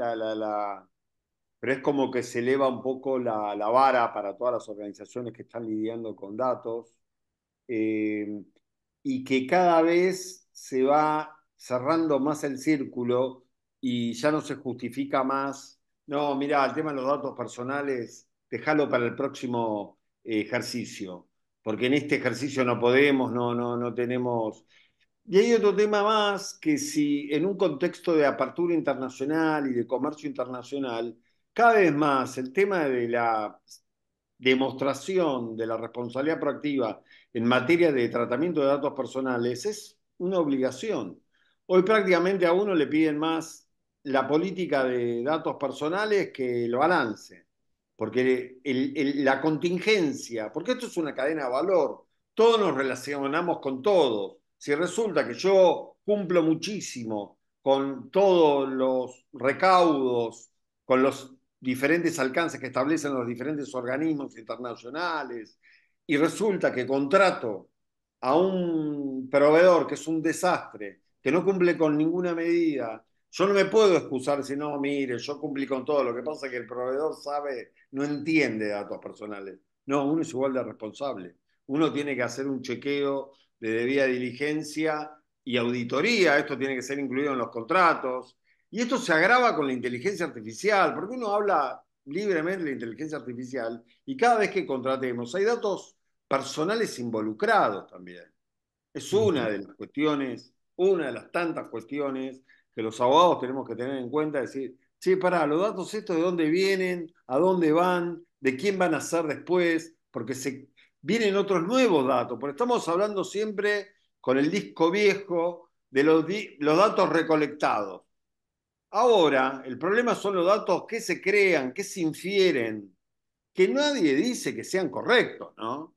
pero es como que se eleva un poco la vara para todas las organizaciones que están lidiando con datos, eh, y que cada vez se va cerrando más el círculo y ya no se justifica más. No, mira, el tema de los datos personales, déjalo para el próximo ejercicio, porque en este ejercicio no podemos, no tenemos. Y hay otro tema más, que si en un contexto de apertura internacional y de comercio internacional, cada vez más el tema de la demostración de la responsabilidad proactiva en materia de tratamiento de datos personales es una obligación. Hoy prácticamente a uno le piden más la política de datos personales que el balance, porque la contingencia, porque esto es una cadena de valor, todos nos relacionamos con todos. Si resulta que yo cumplo muchísimo con todos los recaudos, con los diferentes alcances que establecen los diferentes organismos internacionales, y resulta que contrato a un proveedor que es un desastre, que no cumple con ninguna medida, yo no me puedo excusar si no, mire, yo cumplí con todo, lo que pasa es que el proveedor sabe, no entiende datos personales. No, uno es igual de responsable. Uno tiene que hacer un chequeo de debida diligencia y auditoría, esto tiene que ser incluido en los contratos. Y esto se agrava con la inteligencia artificial, porque uno habla libremente de la inteligencia artificial y cada vez que contratemos hay datos personales involucrados también. Es una Ujú. de las cuestiones, una de las tantas cuestiones que los abogados tenemos que tener en cuenta, decir, che, pará, los datos estos de dónde vienen, a dónde van, de quién van a ser después, porque vienen otros nuevos datos, porque estamos hablando siempre con el disco viejo de los datos recolectados. Ahora, el problema son los datos que se crean, que se infieren, que nadie dice que sean correctos, ¿no?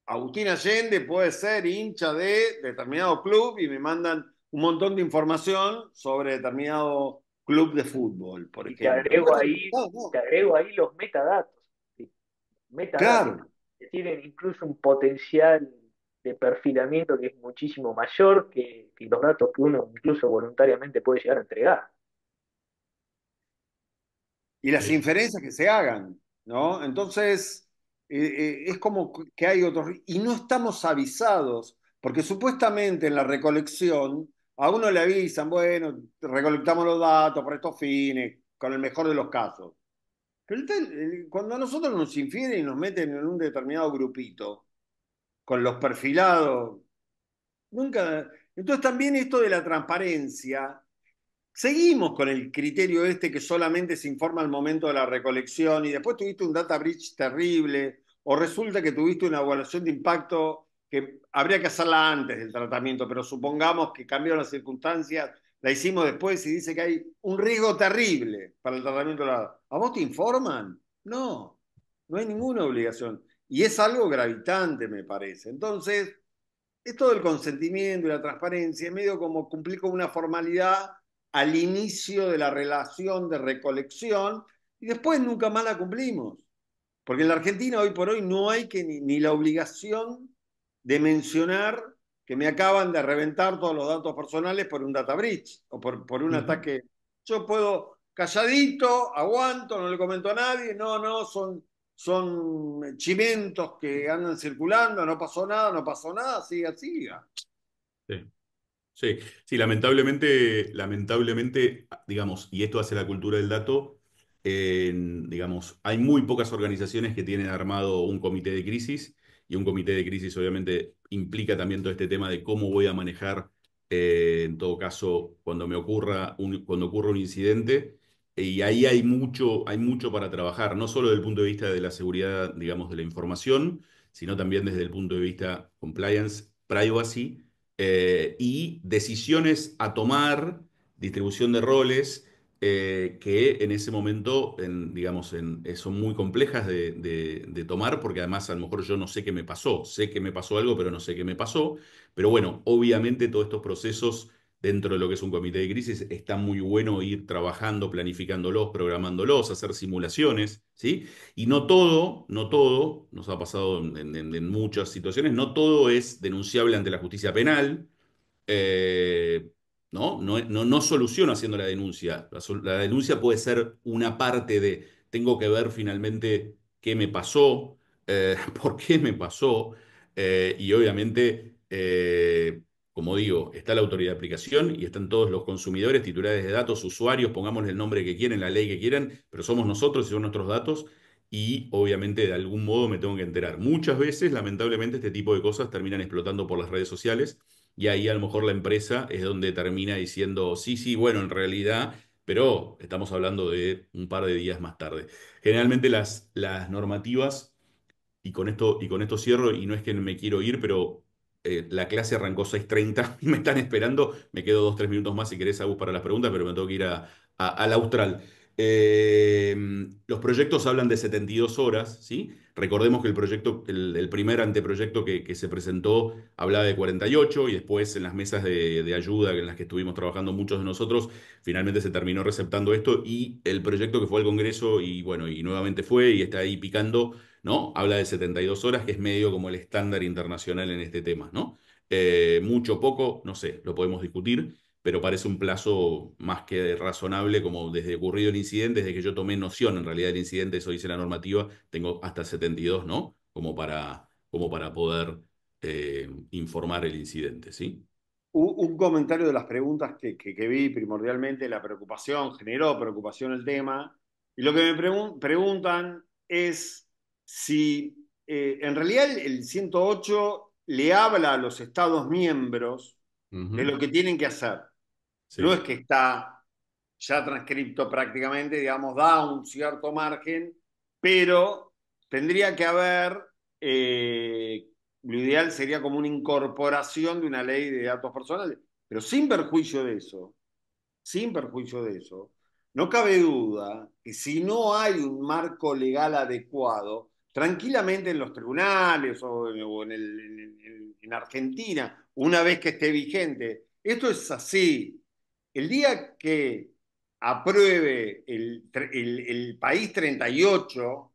Agustín Allende puede ser hincha de determinado club y me mandan un montón de información sobre determinado club de fútbol, por Y ejemplo. te agrego ahí los metadatos. ¿Sí? Metadatos Claro. que tienen incluso un potencial de perfilamiento que es muchísimo mayor que los datos que uno incluso voluntariamente puede llegar a entregar. Y las Sí. inferencias que se hagan, ¿no? Entonces, es como que hay otros, y no estamos avisados, porque supuestamente en la recolección a uno le avisan, bueno, recolectamos los datos para estos fines, con el mejor de los casos. Pero cuando a nosotros nos infieren y nos meten en un determinado grupito, con los perfilados, nunca. Entonces también esto de la transparencia. Seguimos con el criterio este que solamente se informa al momento de la recolección y después tuviste un data breach terrible o resulta que tuviste una evaluación de impacto que habría que hacerla antes del tratamiento, pero supongamos que cambiaron las circunstancias, la hicimos después y dice que hay un riesgo terrible para el tratamiento de la. ¿A vos te informan? No, no hay ninguna obligación. Y es algo gravitante, me parece. Entonces, esto del consentimiento y la transparencia es medio como cumplir con una formalidad al inicio de la relación de recolección y después nunca más la cumplimos. Porque en la Argentina hoy por hoy no hay que ni la obligación de mencionar que me acaban de reventar todos los datos personales por un data breach o por un Ujú. ataque. Yo puedo calladito, aguanto, no le comento a nadie, no, son chimentos que andan circulando, no pasó nada, no pasó nada, siga. Sí. Sí, sí, lamentablemente, digamos, y esto hace la cultura del dato, digamos, hay muy pocas organizaciones que tienen armado un comité de crisis, y un comité de crisis obviamente implica también todo este tema de cómo voy a manejar, en todo caso, cuando ocurra un incidente, y ahí hay mucho para trabajar, no solo desde el punto de vista de la seguridad, digamos, de la información, sino también desde el punto de vista compliance, privacy y decisiones a tomar, distribución de roles, que en ese momento, digamos, son muy complejas de tomar, porque además a lo mejor yo no sé qué me pasó, sé que me pasó algo, pero no sé qué me pasó. Pero bueno, obviamente todos estos procesos dentro de lo que es un comité de crisis está muy bueno ir trabajando, planificándolos, programándolos, hacer simulaciones, ¿sí? Y no todo, nos ha pasado en muchas situaciones, no todo es denunciable ante la justicia penal, eh, no soluciono haciendo la denuncia. La denuncia puede ser una parte de, tengo que ver finalmente qué me pasó, por qué me pasó, y obviamente, como digo, está la autoridad de aplicación y están todos los consumidores, titulares de datos, usuarios, pongámosle el nombre que quieren, la ley que quieran, pero somos nosotros y son nuestros datos. Y obviamente de algún modo me tengo que enterar. Muchas veces, lamentablemente, este tipo de cosas terminan explotando por las redes sociales y ahí a lo mejor la empresa es donde termina diciendo, sí, sí, bueno, en realidad, pero estamos hablando de un par de días más tarde. Generalmente las normativas, y con esto cierro, y no es que me quiero ir, pero la clase arrancó 6:30 y me están esperando. Me quedo 2, 3 minutos más si querés, Agus, para las preguntas, pero me tengo que ir al Austral. Eh, los proyectos hablan de 72 horas, ¿sí? Recordemos que el proyecto, el primer anteproyecto que se presentó hablaba de 48 y después en las mesas de ayuda en las que estuvimos trabajando muchos de nosotros, finalmente se terminó receptando esto y el proyecto que fue al Congreso y bueno, y nuevamente fue y está ahí picando, ¿no? Habla de 72 horas, que es medio como el estándar internacional en este tema, ¿no? Mucho o poco, no sé, lo podemos discutir, pero parece un plazo más que razonable, como desde ocurrido el incidente, desde que yo tomé noción en realidad del incidente, eso dice la normativa, tengo hasta 72, ¿no? Como para poder informar el incidente, ¿sí? Un comentario de las preguntas que vi primordialmente, la preocupación, generó preocupación el tema, y lo que me preguntan es si en realidad el 108 le habla a los Estados miembros de Ujú. lo que tienen que hacer. No es Sí. que está ya transcripto prácticamente, digamos, da un cierto margen, pero tendría que haber, lo ideal sería como una incorporación de una ley de datos personales, pero sin perjuicio de eso, no cabe duda que si no hay un marco legal adecuado, tranquilamente en los tribunales o en Argentina, una vez que esté vigente, esto es así. El día que apruebe el país 38,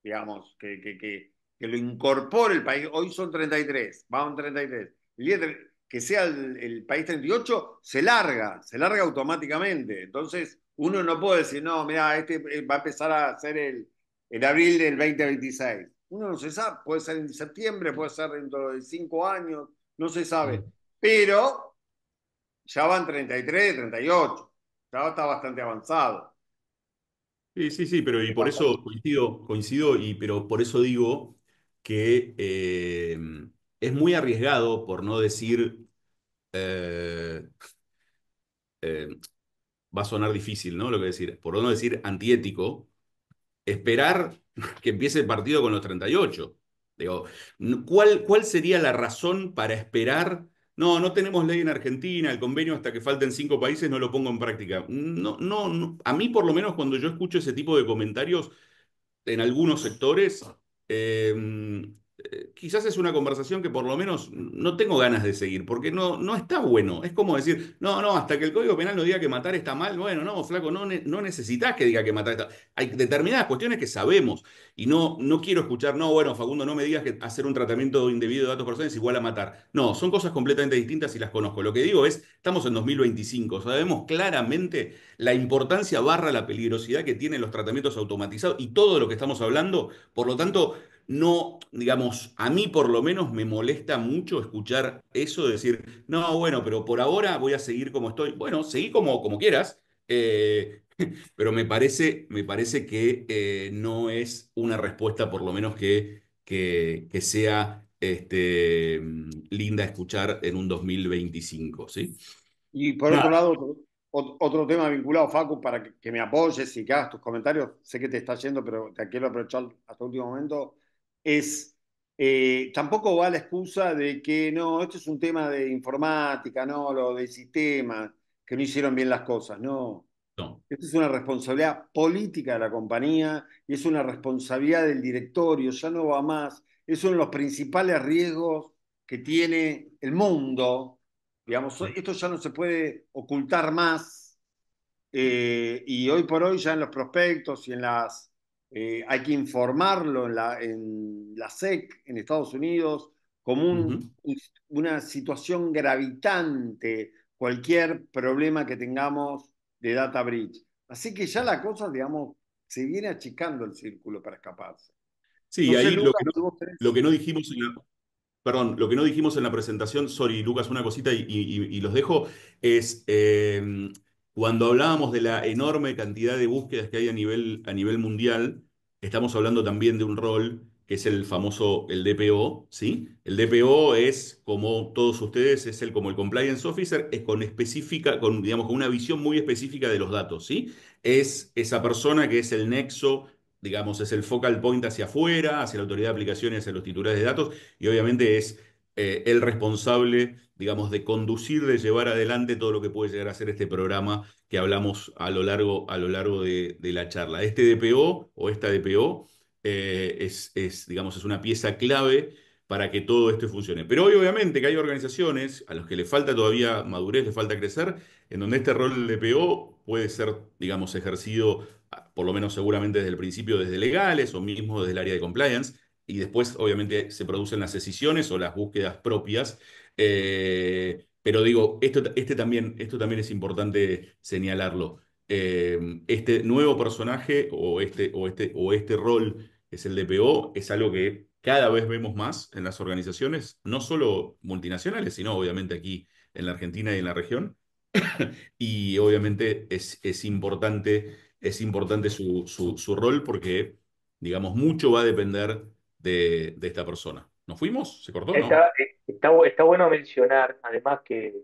digamos, que lo incorpore el país, hoy son 33, vamos 33, el día que sea el país 38, se larga automáticamente. Entonces, uno no puede decir, no, mira, este va a empezar a ser el abril del 2026. Uno no se sabe, puede ser en septiembre, puede ser dentro de 5 años, no se sabe. Mm. Pero ya van 33, 38, ya está bastante avanzado. Sí, sí, sí, pero y por Bastante. eso coincido, pero por eso digo que es muy arriesgado, por no decir, eh, eh, va a sonar difícil, ¿no? Lo que decir, por no decir antiético, esperar que empiece el partido con los 38. Digo, ¿cuál sería la razón para esperar? No, no tenemos ley en Argentina, el convenio hasta que falten 5 países no lo pongo en práctica. No, no, no. A mí por lo menos cuando yo escucho ese tipo de comentarios, en algunos sectores, quizás es una conversación que por lo menos no tengo ganas de seguir, porque no está bueno. Es como decir, no, hasta que el Código Penal no diga que matar está mal, bueno, no, flaco, no necesitas que diga que matar está. Hay determinadas cuestiones que sabemos y no quiero escuchar, no, bueno, Facundo, no me digas que hacer un tratamiento indebido de datos personales es igual a matar. No, son cosas completamente distintas y las conozco. Lo que digo es, estamos en 2025, sabemos claramente la importancia barra la peligrosidad que tienen los tratamientos automatizados y todo lo que estamos hablando. Por lo tanto, no, digamos, a mí por lo menos me molesta mucho escuchar eso de decir, no, bueno, pero por ahora voy a seguir como estoy. Bueno, seguí como quieras, pero me parece que no es una respuesta por lo menos que sea linda escuchar en un 2025, ¿sí? Y por otro Nada. lado, otro tema vinculado, Facu, para que me apoyes y que hagas tus comentarios, sé que te está yendo, pero te quiero aprovechar hasta el último momento, es Tampoco va la excusa de que no, esto es un tema de informática, no, lo de sistemas, que no hicieron bien las cosas, no. No. Esto es una responsabilidad política de la compañía y es una responsabilidad del directorio, ya no va más. Es uno de los principales riesgos que tiene el mundo. Digamos, esto ya no se puede ocultar más y hoy por hoy ya en los prospectos y en las... hay que informarlo en la SEC en Estados Unidos como Ujú. una situación gravitante, cualquier problema que tengamos de data breach. Así que ya la cosa, digamos, se viene achicando el círculo para escaparse. Sí, No sé, ahí Lucas, si vos lo tenés... que no dijimos perdón, lo que no dijimos en la presentación, sorry, Lucas, una cosita y los dejo, es cuando hablábamos de la enorme cantidad de búsquedas que hay a nivel mundial, estamos hablando también de un rol que es el famoso, el DPO, ¿sí? El DPO es, como todos ustedes, es como el Compliance Officer, es con específica, con, digamos, con una visión muy específica de los datos, ¿sí? Es esa persona que es el nexo, digamos, es el focal point hacia afuera, hacia la autoridad de aplicaciones, hacia los titulares de datos, y obviamente es el responsable, digamos, de conducir, de llevar adelante todo lo que puede llegar a ser este programa que hablamos a lo largo de la charla. Este DPO o esta DPO digamos, es una pieza clave para que todo esto funcione. Pero hoy obviamente que hay organizaciones a las que le falta todavía madurez, le falta crecer, en donde este rol de DPO puede ser, digamos, ejercido, por lo menos seguramente desde el principio, desde legales o mismo desde el área de compliance, y después obviamente se producen las decisiones o las búsquedas propias. Pero digo, esto también es importante señalarlo. Este nuevo personaje o este rol que es el DPO es algo que cada vez vemos más en las organizaciones, no solo multinacionales, sino obviamente aquí en la Argentina y en la región. Y obviamente es importante su rol porque, digamos, mucho va a depender de esta persona. ¿Nos fuimos? ¿Se cortó? No. Está bueno mencionar, además, que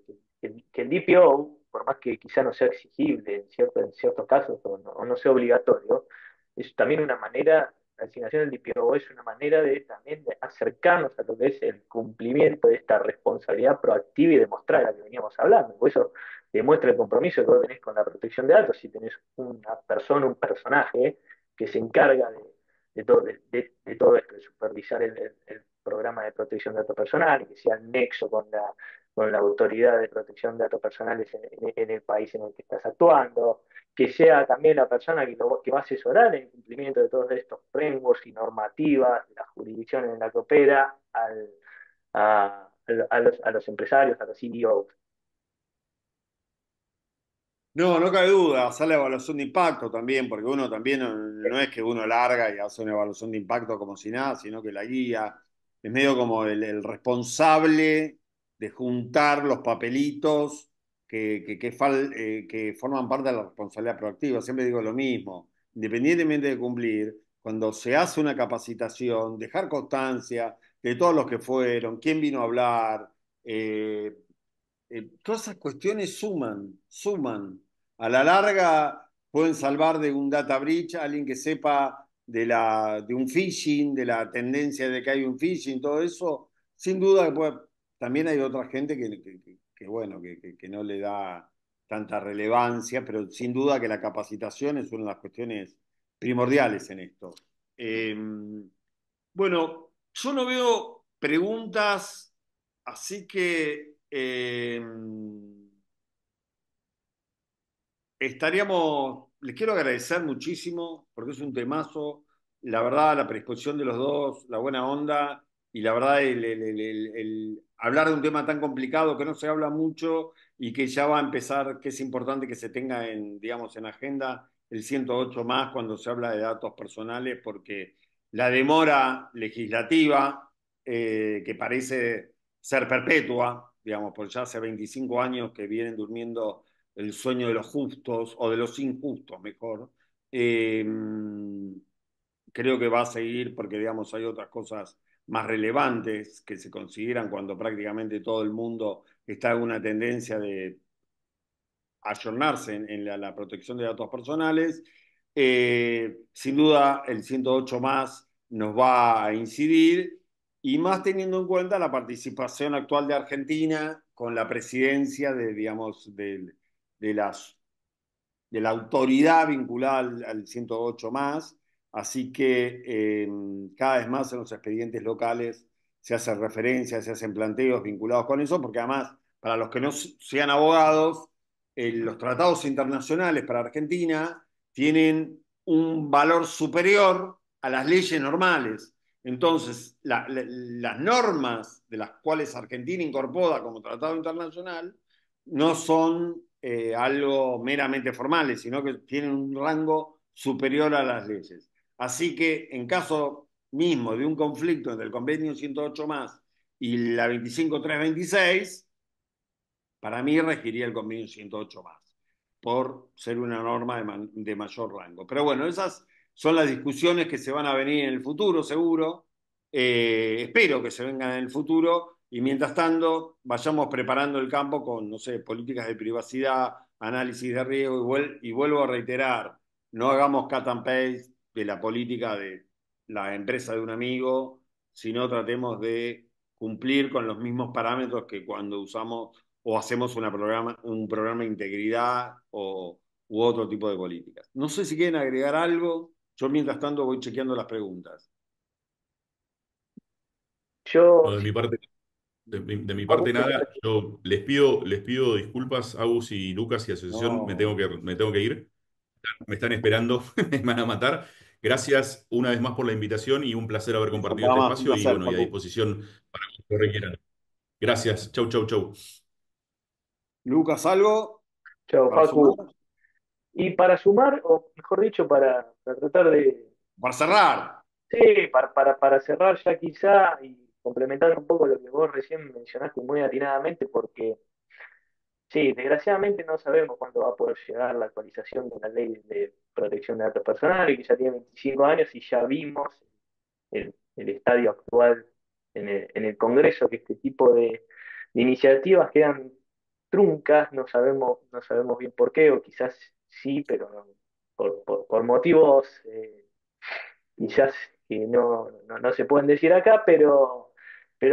el DPO, por más que quizá no sea exigible en ciertos casos o no sea obligatorio, es también una manera, la asignación del DPO es una manera de también de acercarnos a lo que es el cumplimiento de esta responsabilidad proactiva y demostrar a la que veníamos hablando. Por eso demuestra el compromiso que vos tenés con la protección de datos si tenés una persona, un personaje que se encarga de todo esto, de supervisar el programa de protección de datos personales, que sea el nexo con la autoridad de protección de datos personales en el país en el que estás actuando, que sea también la persona que va a asesorar en el cumplimiento de todos estos frameworks y normativas de las jurisdicciones en la que opera a los empresarios, a los CEOs. No, no cabe duda, hacer la evaluación de impacto también, porque uno también no es que uno larga y hace una evaluación de impacto como si nada, sino que la guía es medio como el responsable de juntar los papelitos que forman parte de la responsabilidad proactiva. Siempre digo lo mismo, independientemente de cumplir, cuando se hace una capacitación, dejar constancia de todos los que fueron, quién vino a hablar, todas esas cuestiones suman. A la larga pueden salvar de un data breach a alguien que sepa de un phishing, de la tendencia de que hay un phishing, todo eso. Sin duda que también hay otra gente bueno, que no le da tanta relevancia, pero sin duda que la capacitación es una de las cuestiones primordiales en esto. Eh, bueno, yo no veo preguntas, así que les quiero agradecer muchísimo porque es un temazo, la verdad, la predisposición de los dos, la buena onda y la verdad el hablar de un tema tan complicado que no se habla mucho y que ya va a empezar, que es importante que se tenga digamos, en agenda el 108 más cuando se habla de datos personales porque la demora legislativa que parece ser perpetua, digamos, por ya hace 25 años que vienen durmiendo el sueño de los justos o de los injustos, mejor. Eh, Creo que va a seguir porque, digamos, hay otras cosas más relevantes que se consideran cuando prácticamente todo el mundo está en una tendencia de ayornarse en la protección de datos personales. Sin duda, el 108 más nos va a incidir y más teniendo en cuenta la participación actual de Argentina con la presidencia de, digamos, de las de la autoridad vinculada al 108 más, así que cada vez más en los expedientes locales se hace referencia, se hacen planteos vinculados con eso, porque además, para los que no sean abogados, los tratados internacionales para Argentina tienen un valor superior a las leyes normales. Entonces, las normas de las cuales Argentina incorpora como tratado internacional no son algo meramente formales, sino que tienen un rango superior a las leyes. Así que en caso mismo de un conflicto entre el convenio 108 más y la 25326, para mí regiría el convenio 108 más, por ser una norma de mayor rango. Pero bueno, esas son las discusiones que se van a venir en el futuro, seguro. Espero que se vengan en el futuro y mientras tanto vayamos preparando el campo con, no sé, políticas de privacidad, análisis de riesgo y vuelvo a reiterar, no hagamos cut and paste de la política de la empresa de un amigo, sino tratemos de cumplir con los mismos parámetros que cuando usamos o hacemos un programa de integridad u otro tipo de políticas. No sé si quieren agregar algo, yo mientras tanto voy chequeando las preguntas. Yo, No, de mi sí, parte, de mi parte Augusto, nada. Yo les pido disculpas, Agus y Lucas y asociación, No, me tengo que ir. Me están esperando, me van a matar. Gracias una vez más por la invitación y un placer haber compartido nada este más, un espacio y placer, bueno, y a Facu. disposición para lo que requieran. Gracias. Chau, chau, chau. Lucas, ¿algo chao, para sumar? Facu. Y para sumar, o mejor dicho, para tratar de, Para cerrar. sí, para cerrar ya quizá y complementar un poco lo que vos recién mencionaste muy atinadamente, porque sí, desgraciadamente no sabemos cuándo va a poder llegar la actualización de la ley de protección de datos personales, que ya tiene 25 años y ya vimos el estadio actual en el Congreso, que este tipo de iniciativas quedan truncas, no sabemos bien por qué, o quizás sí, pero por motivos quizás que no se pueden decir acá, pero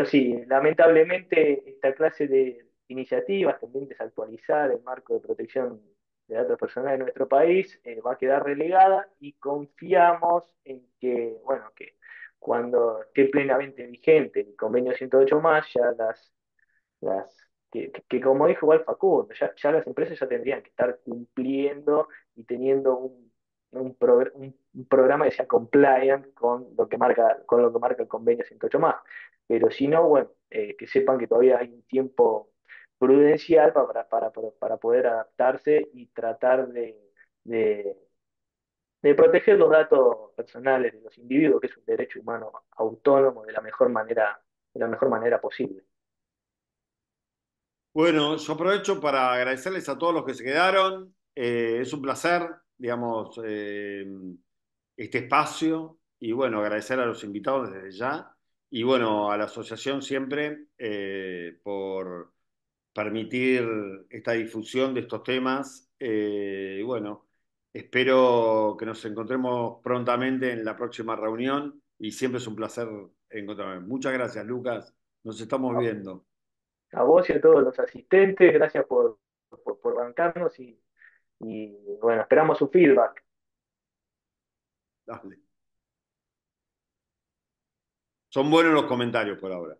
sí, lamentablemente esta clase de iniciativas tendentes a actualizar el marco de protección de datos personales en nuestro país va a quedar relegada y confiamos en que, bueno, que cuando esté plenamente vigente el convenio 108 más, ya que como dijo igual Facundo, ya las empresas ya tendrían que estar cumpliendo y teniendo un programa que sea compliant con lo que marca el convenio 108 más. Pero si no, bueno, que sepan que todavía hay un tiempo prudencial para poder adaptarse y tratar de, de proteger los datos personales de los individuos, que es un derecho humano autónomo de la mejor manera posible. Bueno, yo aprovecho para agradecerles a todos los que se quedaron. Es un placer, digamos, este espacio y bueno, agradecer a los invitados desde ya y bueno, a la asociación siempre por permitir esta difusión de estos temas. Y bueno, espero que nos encontremos prontamente en la próxima reunión y siempre es un placer encontrarme. Muchas gracias, Lucas. Nos estamos viendo. A vos y a todos los asistentes, gracias por bancarnos y bueno, esperamos su feedback. Dale. Son buenos los comentarios por ahora.